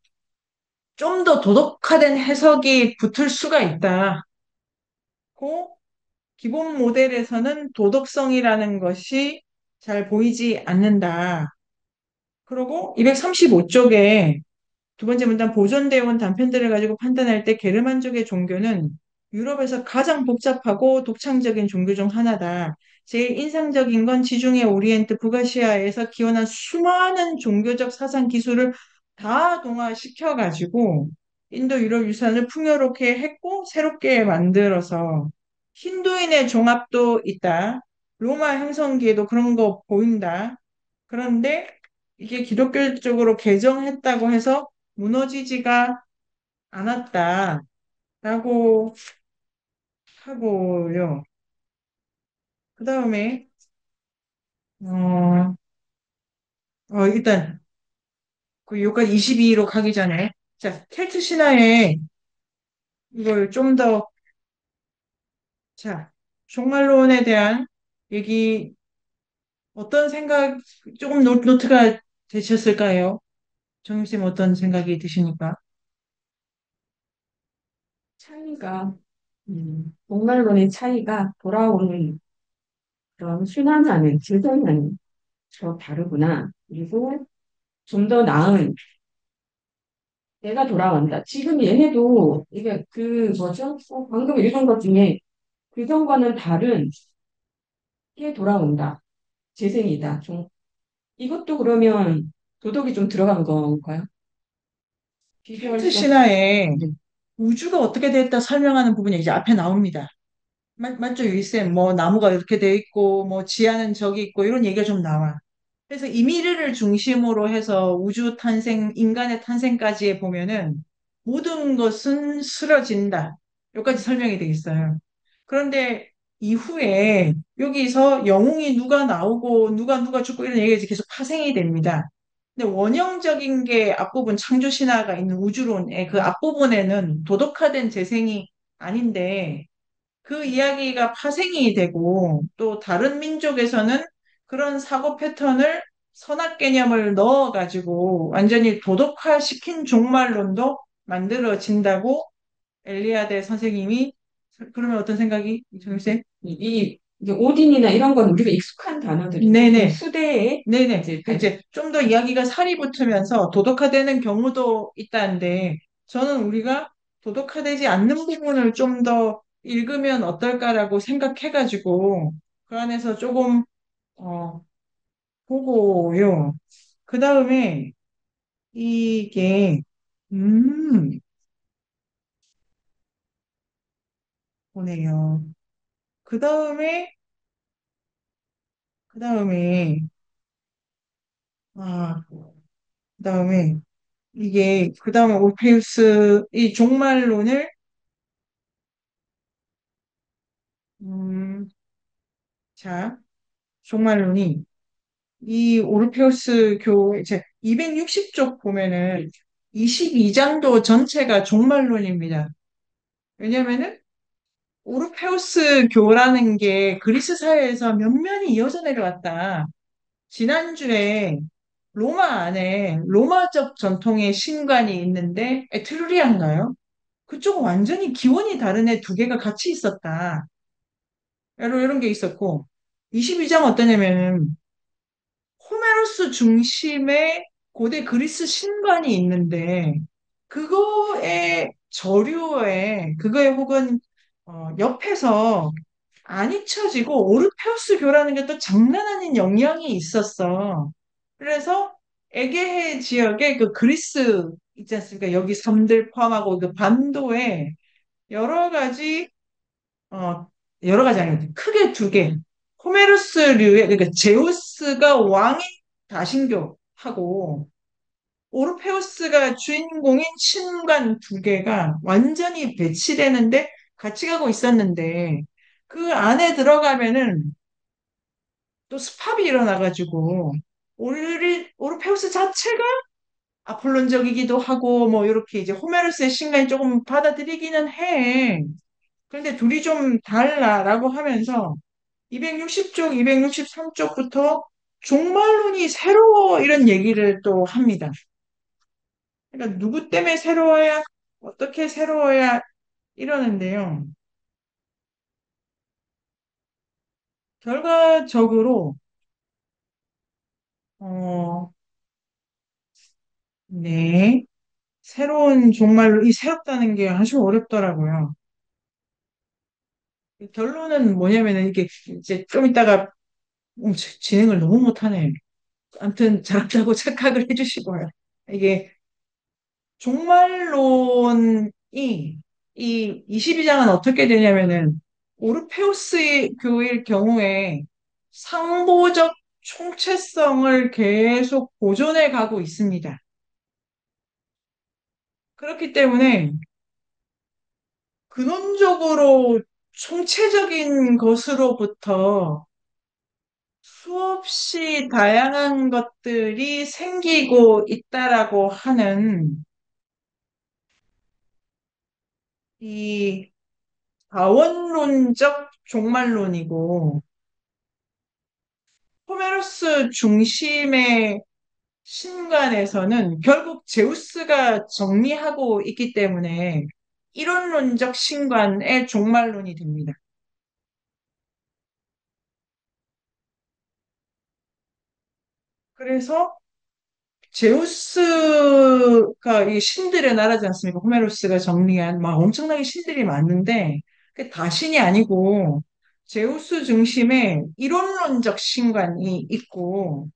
좀 더 도덕화된 해석이 붙을 수가 있다. 고 기본 모델에서는 도덕성이라는 것이 잘 보이지 않는다. 그리고 235쪽에 두 번째 문단 보존되어 온 단편들을 가지고 판단할 때 게르만족의 종교는 유럽에서 가장 복잡하고 독창적인 종교 중 하나다. 제일 인상적인 건 지중해 오리엔트 북아시아에서 기원한 수많은 종교적 사상 기술을 다 동화시켜가지고 인도 유럽 유산을 풍요롭게 했고 새롭게 만들어서 힌두인의 종합도 있다. 로마 행성기에도 그런 거 보인다. 그런데 이게 기독교 쪽으로 개정했다고 해서 무너지지가 않았다라고 하고요. 그 다음에 어, 일단 그 여기까지 22로 가기 전에 자 켈트 신화에 이걸 좀 더 자 종말론에 대한 얘기 어떤 생각 조금 노트가 되셨을까요? 정임쌤 어떤 생각이 드십니까? 차이가, 종말론의 차이가 돌아오는 그런 순환하는, 질서는 더 다르구나. 그리고 좀 더 나은, 내가 돌아간다. 지금 얘네도, 이게 그, 뭐죠? 방금 읽은 것 중에 그전과는 다른 게 돌아온다. 재생이다. 좀, 이것도 그러면 도덕이 좀 들어간 건가요? 비교할 켈트 수 없, 신화에 네. 우주가 어떻게 됐다 설명하는 부분이 이제 앞에 나옵니다. 맞죠, 유이쌤? 뭐, 나무가 이렇게 돼 있고, 뭐, 지하는 저기 있고, 이런 얘기가 좀 나와. 그래서 이미르를 중심으로 해서 우주 탄생, 인간의 탄생까지에 보면은 모든 것은 쓰러진다. 여기까지 설명이 되어 있어요. 그런데 이후에 여기서 영웅이 누가 나오고, 누가 죽고 이런 얘기가 이제 계속 파생이 됩니다. 근데 원형적인 게 앞부분 창조 신화가 있는 우주론의 그 앞부분에는 도덕화된 재생이 아닌데, 그 이야기가 파생이 되고 또 다른 민족에서는 그런 사고 패턴을 선악 개념을 넣어가지고 완전히 도덕화시킨 종말론도 만들어진다고 엘리아데 선생님이 그러면 어떤 생각이 정쌤? 이게 오딘이나 이런 건 우리가 익숙한 단어들인데, 그 네네. 후대에 네네. 이제 이제 좀 더 이야기가 살이 붙으면서 도덕화되는 경우도 있다는데, 저는 우리가 도덕화되지 않는 부분을 좀 더 읽으면 어떨까라고 생각해가지고, 그 안에서 조금, 어, 보고요. 그 다음에, 이게, 음, 보네요. 그 다음에, 그 다음에, 아, 그 다음에, 이게, 그 다음에 올페우스, 이 종말론을 자, 종말론이 이 오르페우스 교 이제 260쪽 보면은 22장도 전체가 종말론입니다. 왜냐면은 오르페우스 교라는 게 그리스 사회에서 면면이 이어져 내려왔다. 지난주에 로마 안에 로마적 전통의 신관이 있는데 에트루리아인가요? 그쪽은 완전히 기원이 다른 애 두 개가 같이 있었다. 이런 게 있었고 22장 어떠냐면은 호메로스 중심의 고대 그리스 신관이 있는데 그거의 저류에 그거에 혹은 옆에서 안 잊혀지고 오르페우스 교라는 게 또 장난 아닌 영향이 있었어. 그래서 에게해 지역의 그 그리스 있지 않습니까? 여기 섬들 포함하고 그 반도에 여러 가지 어 여러 가지 아니고 크게 두 개. 호메로스류의 그러니까 제우스가 왕인 다신교하고 오르페우스가 주인공인 신관 두 개가 완전히 배치되는데 같이 가고 있었는데 그 안에 들어가면은 또 스팝이 일어나가지고 오르페우스 자체가 아폴론적이기도 하고 뭐 이렇게 이제 호메로스의 신간이 조금 받아들이기는 해. 그런데 둘이 좀 달라라고 하면서 260쪽, 263쪽부터 종말론이 새로워 이런 얘기를 또 합니다. 그러니까 누구 때문에 새로워야 어떻게 새로워야 이러는데요. 결과적으로 어, 네. 새로운 종말로 이 새롭다는 게 아주 어렵더라고요. 결론은 뭐냐면은 이게 이제 좀 이따가 진행을 너무 못하네. 아무튼 잘한다고 착각을 해주시고요. 이게 종말론이 이 22장은 어떻게 되냐면은 오르페우스 교일 경우에 상보적 총체성을 계속 보존해 가고 있습니다. 그렇기 때문에 근원적으로 총체적인 것으로부터 수없이 다양한 것들이 생기고 있다라고 하는 이 다원론적 종말론이고 호메로스 중심의 신관에서는 결국 제우스가 정리하고 있기 때문에 이론론적 신관의 종말론이 됩니다. 그래서 제우스가 이 신들의 나라지 않습니까? 호메로스가 정리한 막 엄청나게 신들이 많은데 그 다신이 아니고 제우스 중심의 이론론적 신관이 있고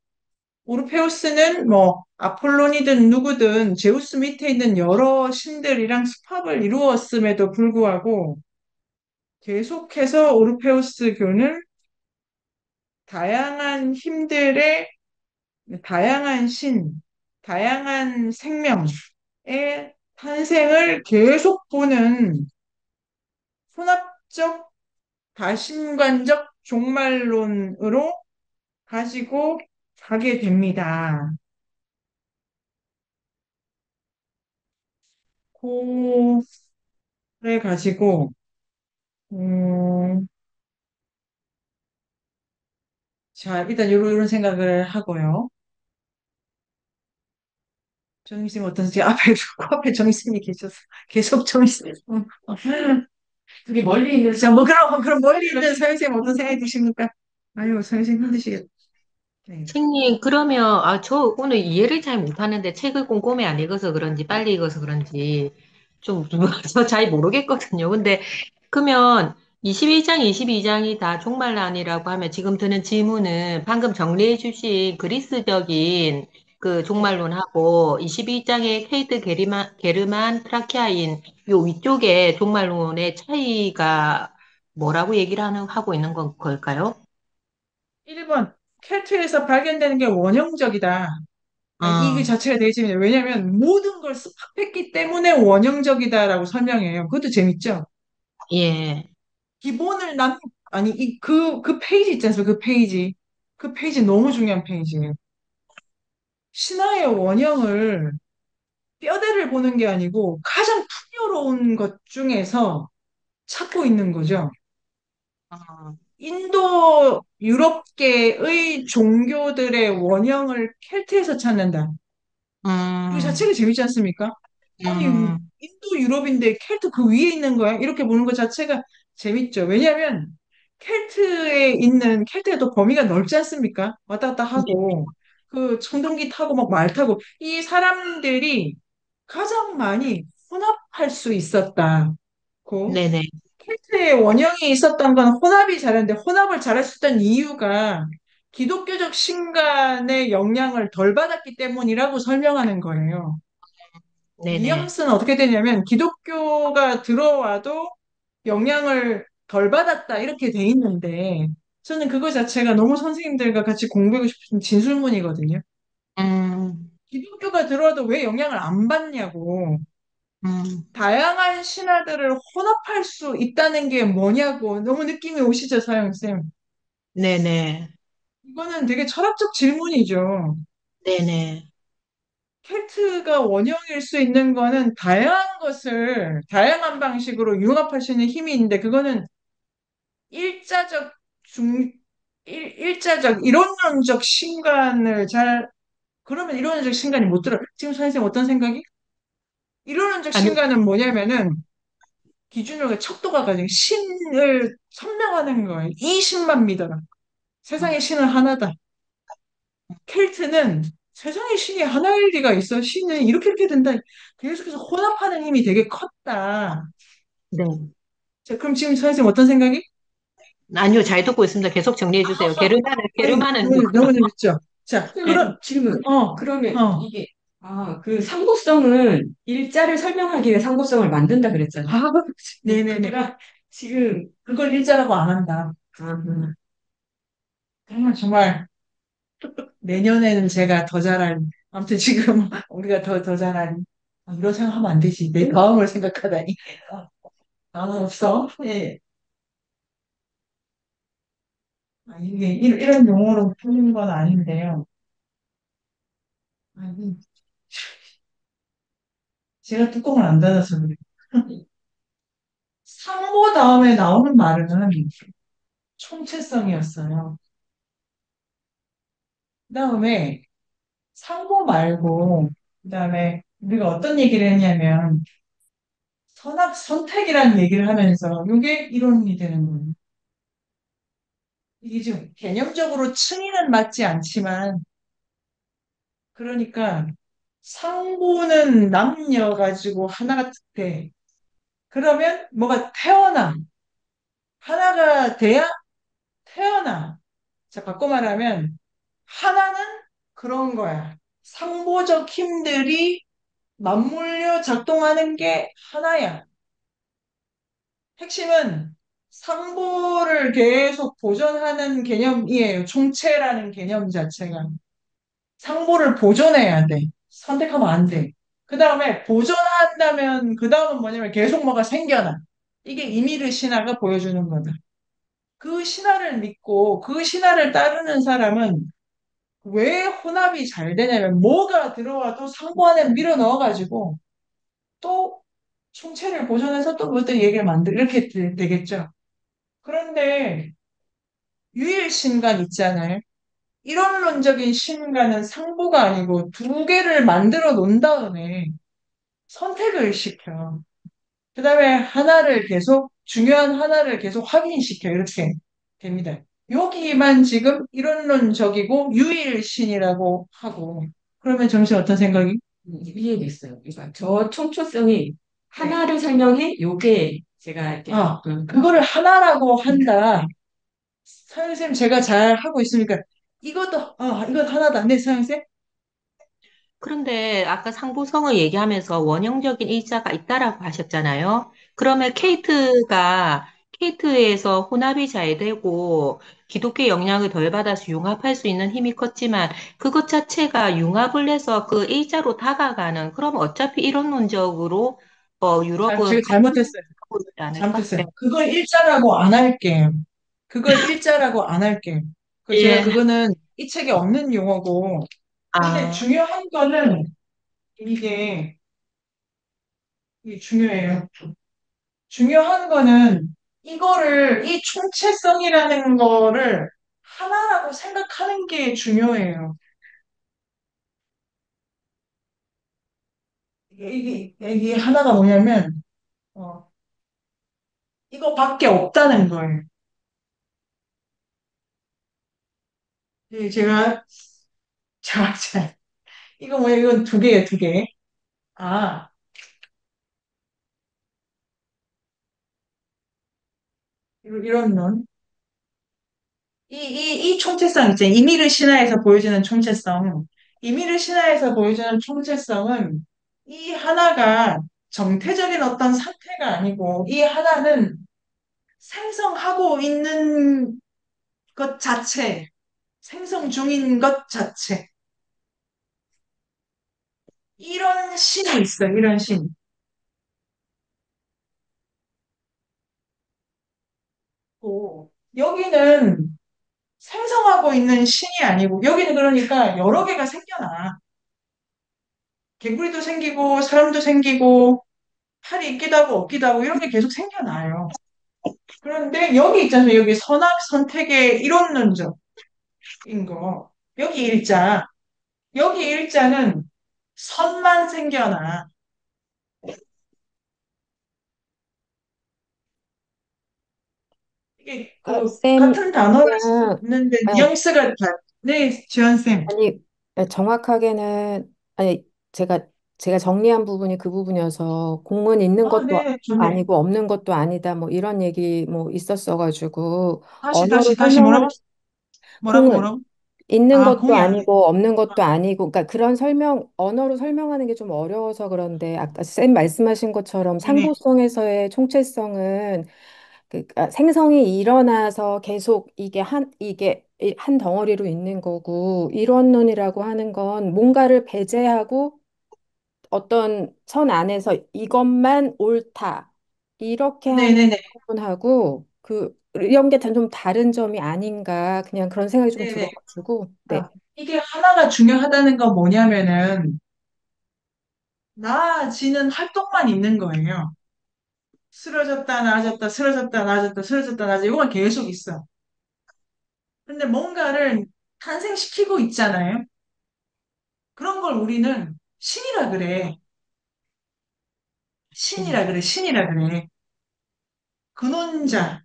오르페우스는 뭐 아폴론이든 누구든 제우스 밑에 있는 여러 신들이랑 수합을 이루었음에도 불구하고 계속해서 오르페우스 교는 다양한 힘들의 다양한 신, 다양한 생명의 탄생을 계속 보는 혼합적 다신관적 종말론으로 가지고 가게 됩니다. 그래 가지고 음, 자 일단 이런 생각을 하고요. 정희쌤 어떤지 앞에 앞에 정희쌤이 계셔서 계속 정희쌤 되게 멀리 있는 자, 뭐 그럼 멀리 있는 서영쌤 어떤 생각이 드십니까? 아유 서영쌤 힘드시겠다. 네. 책님, 그러면, 저 오늘 이해를 잘 못하는데 책을 꼼꼼히 안 읽어서 그런지, 빨리 읽어서 그런지, 저 잘 모르겠거든요. 근데, 그러면 21장, 22장이 다 종말란이라고 하면 지금 드는 질문은 방금 정리해 주신 그리스적인 그 종말론하고 22장의 케이트 게르만 트라키아인 요 위쪽에 종말론의 차이가 뭐라고 하고 있는 걸까요? 1번 켈트에서 발견되는 게 원형적이다. 이 아, 자체가 되게 재밌네요. 왜냐하면 모든 걸 습합했기 때문에 원형적이다라고 설명해요. 그것도 재밌죠? 예. 기본을 아니, 그 페이지 있지 않습니까? 그 페이지. 그 페이지 너무 중요한 페이지예요. 신화의 원형을 뼈대를 보는 게 아니고 가장 풍요로운 것 중에서 찾고 있는 거죠. 아, 인도 유럽계의 종교들의 원형을 켈트에서 찾는다. 그 음, 자체가 재밌지 않습니까? 아니, 음, 인도 유럽인데 켈트 그 위에 있는 거야? 이렇게 보는 것 자체가 재밌죠. 왜냐하면 켈트에도 범위가 넓지 않습니까? 왔다 갔다 하고 그 청동기 타고 막 말 타고 이 사람들이 가장 많이 혼합할 수 있었다고. 네네. 켈트의 원형이 있었던 건 혼합이 잘했는데 혼합을 잘할 수 있던 이유가 기독교적 신간의 영향을 덜 받았기 때문이라고 설명하는 거예요. 네네. 뉘앙스는 어떻게 되냐면 기독교가 들어와도 영향을 덜 받았다 이렇게 돼 있는데 저는 그거 자체가 너무 선생님들과 같이 공부하고 싶은 진술문이거든요. 음, 기독교가 들어와도 왜 영향을 안 받냐고. 음, 다양한 신화들을 혼합할 수 있다는 게 뭐냐고 너무 느낌이 오시죠, 서영쌤? 네네. 이거는 되게 철학적 질문이죠. 네네. 켈트가 원형일 수 있는 거는 다양한 것을 다양한 방식으로 융합할 수 있는 힘이 있는데 그거는 일자적 중 일자적 이론론적 신간을 잘 그러면 이론론적 신간이 못 들어. 지금 선생님 어떤 생각이? 이론론적 아니, 신간은 뭐냐면은 기준으로 척도가 가지고 신을 설명하는 거예요. 이 신만 믿어라. 세상에 신은 하나다. 켈트는 세상에 신이 하나일 리가 있어. 신은 이렇게 된다. 계속해서 혼합하는 힘이 되게 컸다. 네. 자, 그럼 지금 선생님 어떤 생각이? 아니요, 잘 듣고 있습니다. 계속 정리해 주세요. 아니, 게르만은 너무 재밌죠? 자, 네. 그러면 질문. 어, 그러면 어. 이게, 그 상고성은 일자를 설명하기 위해 상고성을 만든다 그랬잖아요. 아, 네네네. 그러니까 지금, 그걸 일자라고 안 한다. 정말 내년에는 제가 더 잘할, 아무튼 지금 우리가 더 잘할, 이런 생각하면 안 되지. 내 다음을 생각하다니. 다음은 없어. 예. 이게 이런 용어로 풀리는 건 아닌데요. 아니, 제가 뚜껑을 안 닫아서 그래요. 상보 다음에 나오는 말은 총체성이었어요. 그다음에 상보 말고, 그다음에 우리가 어떤 얘기를 했냐면 선택이라는 얘기를 하면서 이게 이론이 되는 거예요. 이게 좀 개념적으로 승인은 맞지 않지만 그러니까 상보는 남녀 가지고 하나가 돼. 그러면 뭐가 태어나. 하나가 돼야 태어나. 자, 바꿔 말하면 하나는 그런 거야. 상보적 힘들이 맞물려 작동하는 게 하나야. 핵심은 상보를 계속 보존하는 개념이에요. 총체라는 개념 자체가. 상보를 보존해야 돼. 선택하면 안 돼. 그 다음에 보존한다면 그 다음은 뭐냐면 계속 뭐가 생겨나. 이게 이미르 신화가 보여주는 거다. 그 신화를 믿고 그 신화를 따르는 사람은 왜 혼합이 잘 되냐면 뭐가 들어와도 상보 안에 밀어 넣어가지고 또 총체를 보존해서 또 그것도 얘기를 이렇게 되겠죠. 그런데 유일 신간 있잖아요. 이론론적인 신간은 상보가 아니고 두 개를 만들어 놓은 다음에 선택을 시켜. 그 다음에 중요한 하나를 계속 확인시켜. 이렇게 됩니다. 여기만 지금 이론론적이고 유일신이라고 하고. 그러면 정신 어떤 생각이? 이해도 있어요. 그러니까 저 총초성이 네. 하나를 설명해? 요게 제가 이렇게, 그거를 하나라고 한다. 서영쌤 제가 잘 하고 있으니까 이것 하나다. 네, 서영쌤? 그런데 아까 상부성을 얘기하면서 원형적인 일자가 있다라고 하셨잖아요. 그러면 케이트에서 혼합이 잘 되고 기독교 영향을 덜 받아서 융합할 수 있는 힘이 컸지만 그것 자체가 융합을 해서 그 일자로 다가가는 그럼 어차피 이론론적으로 유럽은 제가 잘못했어요. 하고 있지 않을까? 잘못했어요. 네. 그걸 일자라고 안 할게요. 그걸 일자라고 안 할게요. 제가 예. 그거는 이 책에 없는 용어고. 근데 아, 중요한 거는 이게, 이게 중요해요. 중요한 거는 이 총체성이라는 거를 하나라고 생각하는 게 중요해요. 이게 하나가 뭐냐면, 어, 이거밖에 없다는 거예요. 제가, 자, 이거 뭐야, 이건 두 개예요, 두 개. 아, 이런 론. 이 총체성 있잖아요. 이미르 신화에서 보여주는 총체성. 이미르 신화에서 보여주는 총체성은 이 하나가 정태적인 어떤 상태가 아니고 이 하나는 생성하고 있는 것 자체, 생성 중인 것 자체. 이런 신이 있어, 이런 신. 여기는 생성하고 있는 신이 아니고, 여기는 그러니까 여러 개가 생겨나. 개구리도 생기고, 사람도 생기고, 팔이 있기도 하고, 없기도 하고, 이런 게 계속 생겨나요. 그런데 여기 있잖아요. 여기 선악, 선택의 이론론적인 거. 여기 일자. 여기 일자는 선만 생겨나. 이게 쌤, 같은 단어를 그냥, 쓰는데 아, 뉘앙스가 네, 지연쌤. 아니, 정확하게는, 아니, 제가 정리한 부분이 그 부분이어서 공은 있는 아, 것도 네, 좋네. 아니고 없는 것도 아니다, 뭐 이런 얘기 뭐 있었어가지고, 언어로 다시 설명을, 공은 뭐라고? 있는 아, 것도 공이 안 돼. 아니고 없는 것도 아니고, 그러니까 그런 언어로 설명하는 게 좀 어려워서 그런데 아까 쌤 말씀하신 것처럼 네네. 상보성에서의 총체성은 그러니까 생성이 일어나서 계속 이게 한 덩어리로 있는 거고 이론론이라고 하는 건 뭔가를 배제하고 어떤 선 안에서 이것만 옳다 이렇게 하는 네네네. 부분하고 이런 게 좀 다른 점이 아닌가 그냥 그런 생각이 좀 네네. 들어가지고 네. 아, 이게 하나가 중요하다는 건 뭐냐면은, 나아지는 활동만 있는 거예요. 쓰러졌다, 나아졌다, 쓰러졌다, 나아졌다, 쓰러졌다, 나아졌다. 이거만 계속 있어. 근데 뭔가를 탄생시키고 있잖아요. 그런 걸 우리는 신이라 그래. 신이라 그래, 신이라 그래. 근원자.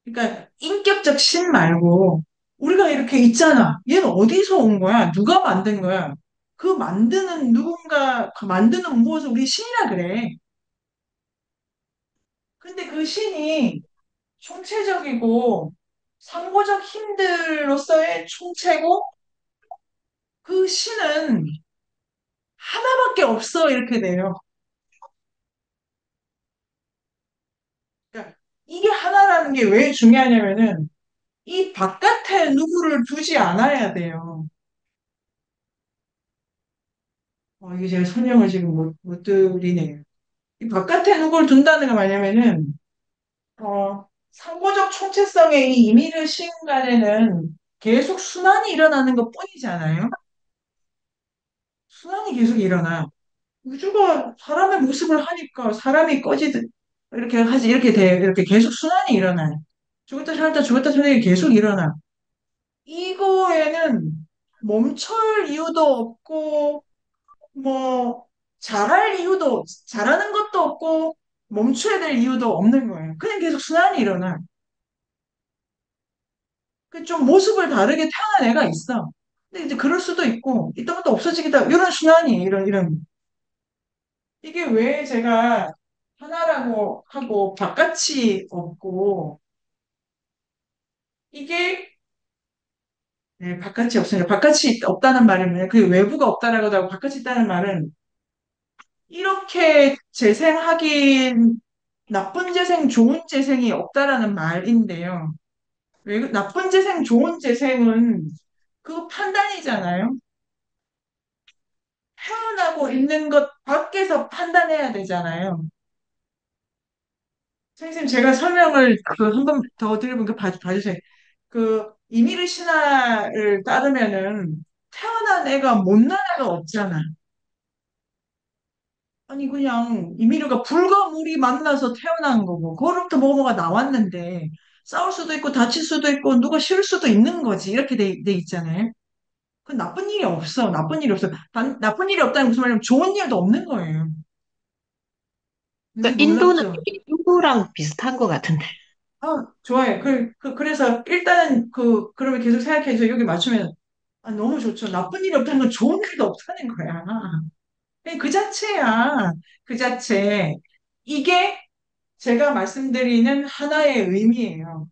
그러니까 인격적 신 말고 우리가 이렇게 있잖아. 얘는 어디서 온 거야? 누가 만든 거야? 그 만드는 누군가, 그 만드는 무엇을 우리 신이라 그래. 근데 그 신이 총체적이고 상호적 힘들로서의 총체고 그 신은 하나밖에 없어 이렇게 돼요. 그러니까 이게 하나라는 게 왜 중요하냐면은 이 바깥에 누구를 두지 않아야 돼요. 이게 제가 설명을 지금 못 드리네요. 이 바깥에 누구를 둔다는 게 뭐냐면은 상호적 총체성의 이 임의를 시간에는 계속 순환이 일어나는 것 뿐이잖아요. 순환이 계속 일어나. 우주가 사람의 모습을 하니까 사람이 꺼지듯 이렇게 하지 이렇게 돼 이렇게 계속 순환이 일어나요. 죽었다 살았다 계속 일어나. 이거에는 멈출 이유도 없고 뭐 잘하는 것도 없고 멈춰야 될 이유도 없는 거예요. 그냥 계속 순환이 일어나. 그 좀 모습을 다르게 태어난 애가 있어. 근데 이제 그럴 수도 있고 이따가또 없어지기도 하고 이런 순환이에요. 이런 이게 왜 제가 하나라고 하고 바깥이 없고 이게 네, 바깥이 없으니까 바깥이 없다는 말은 뭐냐? 그 외부가 없다라고 하고 바깥이 있다는 말은 이렇게 재생하긴 나쁜 재생, 좋은 재생이 없다라는 말인데요. 나쁜 재생, 좋은 재생은 그 판단이잖아요. 태어나고 있는 것 밖에서 판단해야 되잖아요. 선생님, 제가 설명을 한 번 더 드려보니까 봐주세요. 이미르 신화를 따르면은 태어난 애가 못난 애가 없잖아. 아니, 그냥 이미르가 불가물이 만나서 태어난 거고, 그거로부터 뭐가 나왔는데, 싸울 수도 있고, 다칠 수도 있고, 누가 싫을 수도 있는 거지. 이렇게 돼 있잖아요. 그 나쁜 일이 없어. 나쁜 일이 없어. 나쁜 일이 없다는 무슨 말이냐면 좋은 일도 없는 거예요. 왠지 그러니까 인도는 놀랍죠? 인도랑 비슷한 것 같은데. 좋아요. 그래서 일단은 그러면 계속 생각해서 여기 맞추면, 너무 좋죠. 나쁜 일이 없다는 건 좋은 일도 없다는 거야. 그 자체야. 그 자체. 이게 제가 말씀드리는 하나의 의미예요.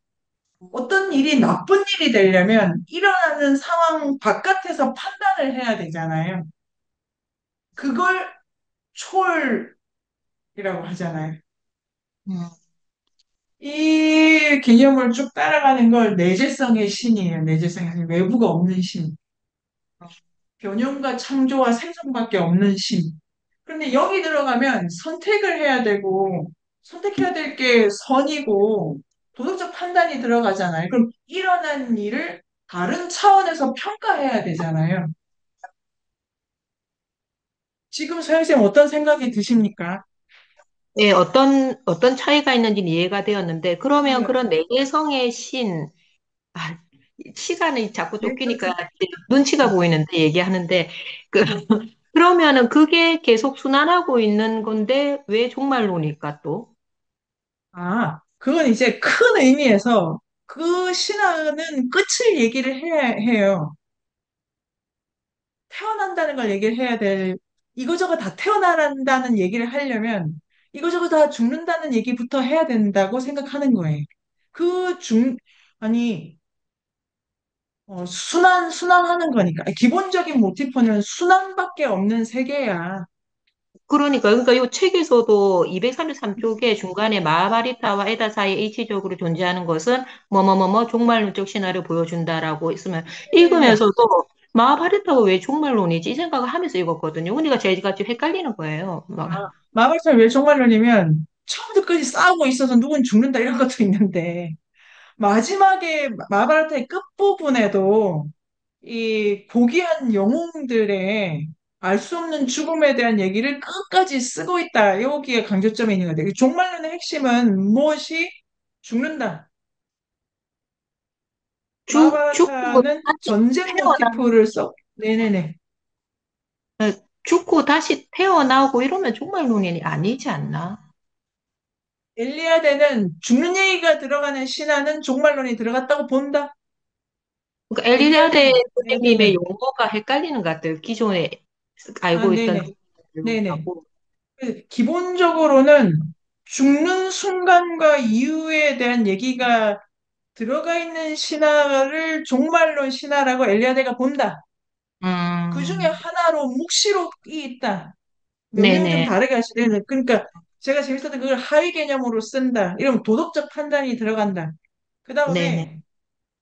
어떤 일이 나쁜 일이 되려면 일어나는 상황 바깥에서 판단을 해야 되잖아요. 그걸 초월이라고 하잖아요. 음, 이 개념을 쭉 따라가는 걸 내재성의 신이에요. 내재성의 신. 외부가 없는 신. 변형과 창조와 생성밖에 없는 신. 그런데 여기 들어가면 선택을 해야 되고, 선택해야 될 게 선이고, 도덕적 판단이 들어가잖아요. 그럼 일어난 일을 다른 차원에서 평가해야 되잖아요. 지금 서영쌤 어떤 생각이 드십니까? 예, 어떤 차이가 있는지는 이해가 되었는데, 그러면 네. 그런 내재성의 신, 아, 시간이 자꾸 네, 쫓기니까 눈치가 보이는데 얘기하는데, 그, 그러면은 그게 계속 순환하고 있는 건데, 왜 종말론일까 또? 그건 이제 큰 의미에서 그 신화는 끝을 얘기를 해야 해요. 태어난다는 걸 얘기를 해야 될, 이거저거 다 태어난다는 얘기를 하려면 이거저거 다 죽는다는 얘기부터 해야 된다고 생각하는 거예요. 그 아니, 순환하는 거니까. 기본적인 모티프는 순환밖에 없는 세계야. 그러니까 이 책에서도 233쪽에 중간에 마하바리타와 에다 사이에 일치적으로 존재하는 것은 뭐뭐뭐뭐 종말론적 신화를 보여준다라고 있으면 네네. 읽으면서도 마하바리타가 왜 종말론이지? 이 생각을 하면서 읽었거든요. 그러니까 제가 지금 헷갈리는 거예요. 막, 마블처럼 왜 종말론이면 처음부터 끝이 싸우고 있어서 누군 죽는다 이런 것도 있는데 마지막에 마바라타의 끝부분에도 이 고귀한 영웅들의 알 수 없는 죽음에 대한 얘기를 끝까지 쓰고 있다. 여기에 강조점이 있는 것 같아요. 종말론의 핵심은 무엇이 죽는다. 죽고 마바라타는 다시 전쟁 태어나, 모티프를 써. 네네네. 죽고 다시 태어나고 이러면 종말론이 아니지 않나? 엘리아데는 죽는 얘기가 들어가는 신화는 종말론이 들어갔다고 본다. 그러니까 엘리아데 엘리아데는 선생님의 네네네. 용어가 헷갈리는 것 같아요. 기존에 알고 있던 네네. 네네. 하고. 기본적으로는 죽는 순간과 이후에 대한 얘기가 들어가 있는 신화를 종말론 신화라고 엘리아데가 본다. 그 중에 음, 하나로 묵시록이 있다. 명명을 좀 네네, 다르게 하시는 그러니까 제가 재밌었던 그걸 하위 개념으로 쓴다. 이러면 도덕적 판단이 들어간다. 그 네네. 다음에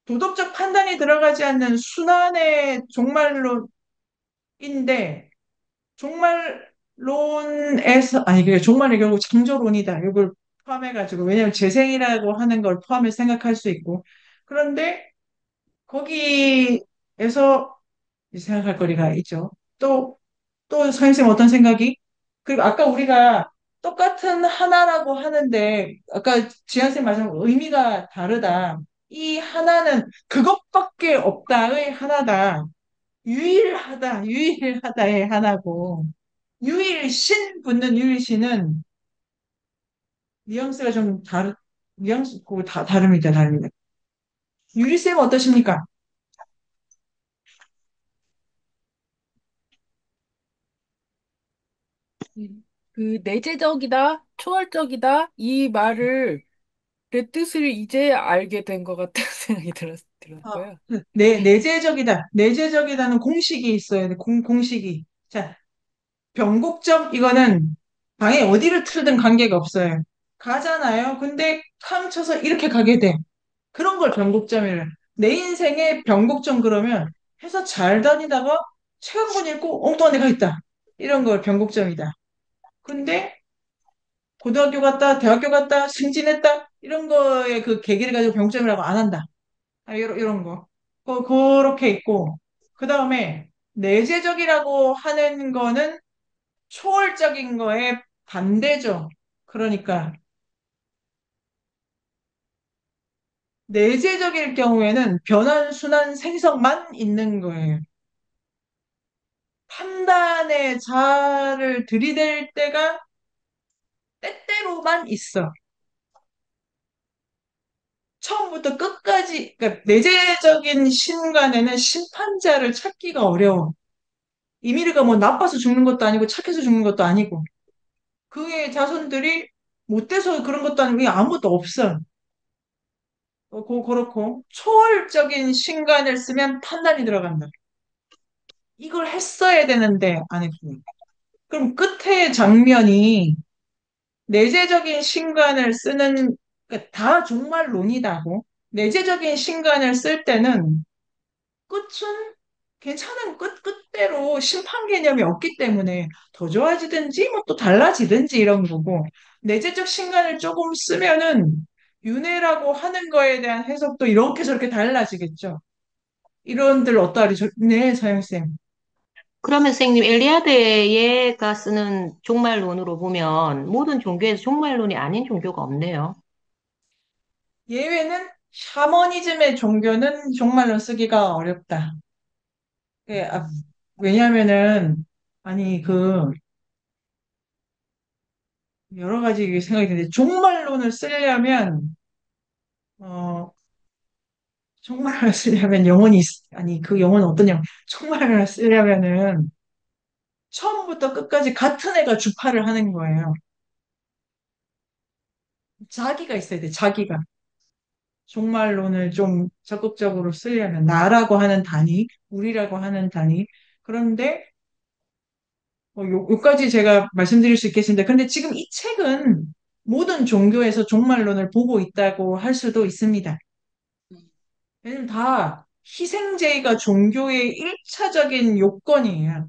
도덕적 판단이 들어가지 않는 순환의 종말론인데 종말론에서 아니 그게 종말이 결국 창조론이다. 이걸 포함해가지고 왜냐하면 재생이라고 하는 걸 포함해 생각할 수 있고 그런데 거기에서 생각할 거리가 있죠. 또 선생님 어떤 생각이? 그리고 아까 우리가 똑같은 하나라고 하는데 아까 지한 쌤 말씀 의미가 다르다. 이 하나는 그것밖에 없다의 하나다. 유일하다의 하나고. 유일신 붙는 유일신은 뉘앙스가 좀 뉘앙스 고 다릅니다, 다릅니다. 유리쌤 어떠십니까? 그 내재적이다, 초월적이다 이 말을 내 뜻을 이제 알게 된 것 같다는 생각이 어, 들었고요. 내재적이다. 내재적이다는 공식이 있어야 돼, 공식이. 자, 변곡점, 이거는 방에 어디를 틀든 관계가 없어요. 가잖아요. 근데 탕 쳐서 이렇게 가게 돼. 그런 걸 변곡점이래. 내 인생의 변곡점 그러면 회사 잘 다니다가 책 한 권 읽고 엉뚱한 데 가 있다. 이런 걸 변곡점이다. 근데 고등학교 갔다, 대학교 갔다, 승진했다, 이런 거에 그 계기를 가지고 병점이라고 안 한다. 이런 거. 그렇게 있고, 그 다음에 내재적이라고 하는 거는 초월적인 거에 반대죠. 그러니까 내재적일 경우에는 변환, 순환, 생성만 있는 거예요. 판단의 자를 들이댈 때가 때때로만 있어. 처음부터 끝까지, 그러니까 내재적인 신간에는 심판자를 찾기가 어려워. 이미르가 뭐 나빠서 죽는 것도 아니고 착해서 죽는 것도 아니고 그의 자손들이 못돼서 그런 것도 아니고 그냥 아무것도 없어. 그렇고, 초월적인 신관을 쓰면 판단이 들어간다. 이걸 했어야 되는데 안 했고. 그럼 끝에 장면이 내재적인 신관을 쓰는, 그러니까 다 종말론이다고. 내재적인 신관을 쓸 때는 끝은 괜찮은 끝대로 심판 개념이 없기 때문에 더 좋아지든지 뭐 또 달라지든지 이런 거고, 내재적 신간을 조금 쓰면은 윤회라고 하는 거에 대한 해석도 이렇게 저렇게 달라지겠죠. 이런들 어떠하리? 네, 서영쌤. 그러면 선생님, 엘리아드가 쓰는 종말론으로 보면 모든 종교에서 종말론이 아닌 종교가 없네요. 예외는 샤머니즘의 종교는 종말론 쓰기가 어렵다. 예, 왜냐면은 아니 여러 가지 생각이 드는데 종말론을 쓰려면 어 정말을 쓰려면 아니, 그 영혼은 어떤 영혼, 정말을 쓰려면은 처음부터 끝까지 같은 애가 주파를 하는 거예요. 자기가 있어야 돼, 자기가. 종말론을 좀 적극적으로 쓰려면, 나라고 하는 단위, 우리라고 하는 단위. 그런데, 요까지 제가 말씀드릴 수 있겠습니다. 근데 지금 이 책은 모든 종교에서 종말론을 보고 있다고 할 수도 있습니다. 왜냐면 다 희생제의가 종교의 일차적인 요건이에요.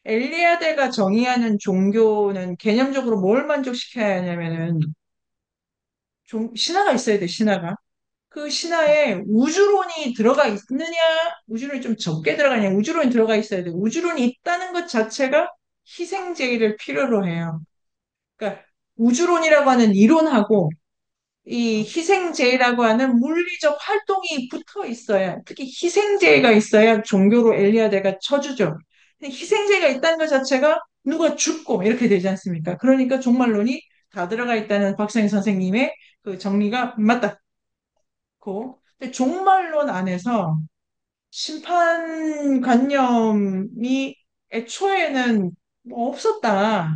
엘리아데가 정의하는 종교는 개념적으로 뭘 만족시켜야 하냐면은 신화가 있어야 돼, 신화가. 그 신화에 우주론이 들어가 있느냐, 우주론이 좀 적게 들어가냐, 우주론이 들어가 있어야 돼. 우주론이 있다는 것 자체가 희생제의를 필요로 해요. 그러니까 우주론이라고 하는 이론하고 이 희생제의라고 하는 물리적 활동이 붙어 있어야, 특히 희생제의가 있어야 종교로 엘리아데가 쳐주죠. 근데 희생제의가 있다는 것 자체가 누가 죽고 이렇게 되지 않습니까? 그러니까 종말론이 다 들어가 있다는 박사님 선생님의 그 정리가 맞다고. 근데 종말론 안에서 심판관념이 애초에는 뭐 없었다.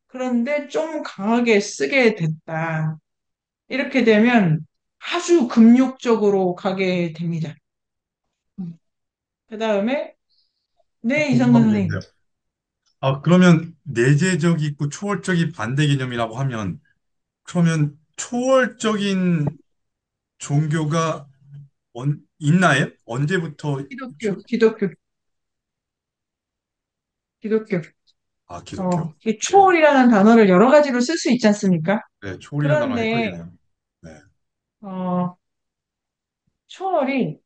그런데 좀 강하게 쓰게 됐다. 이렇게 되면 아주 금욕적으로 가게 됩니다. 그 다음에, 네, 이성근 궁금한 게 선생님. 있는데요. 그러면 내재적이 있고 초월적이 반대 개념이라고 하면, 그러면 초월적인 종교가 있나요? 언제부터? 기독교, 기독교, 기독교. 기독교. 이 네. 초월이라는 단어를 여러 가지로 쓸 수 있지 않습니까? 네, 초월이라는 단어 그런데, 헷갈리네요. 네. 어, 초월이,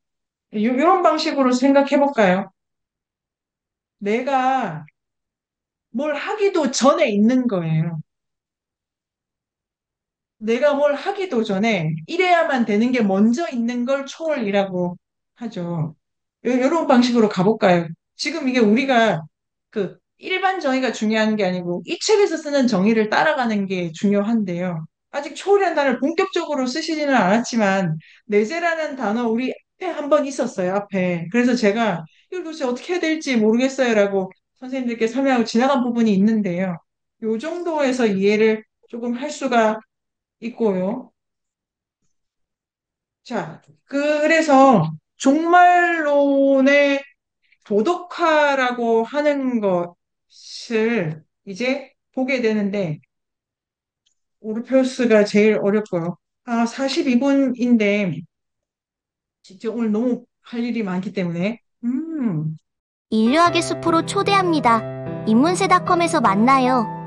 이런 방식으로 생각해 볼까요? 내가 뭘 하기도 전에 있는 거예요. 내가 뭘 하기도 전에 이래야만 되는 게 먼저 있는 걸 초월이라고 하죠. 이런 방식으로 가볼까요? 지금 이게 우리가 그 일반 정의가 중요한 게 아니고 이 책에서 쓰는 정의를 따라가는 게 중요한데요. 아직 초월이라는 단어를 본격적으로 쓰시지는 않았지만 내재라는 단어 우리 앞에 한 번 있었어요. 앞에. 그래서 제가 이걸 도대체 어떻게 해야 될지 모르겠어요라고 선생님들께 설명하고 지나간 부분이 있는데요. 요 정도에서 이해를 조금 할 수가 있고요. 자, 그래서 종말론의 도덕화라고 하는 것을 이제 보게 되는데, 오르페우스가 제일 어렵고요. 42분인데, 진짜 오늘 너무 할 일이 많기 때문에, 인류학의 숲으로 초대합니다. 인문세닷컴에서 만나요.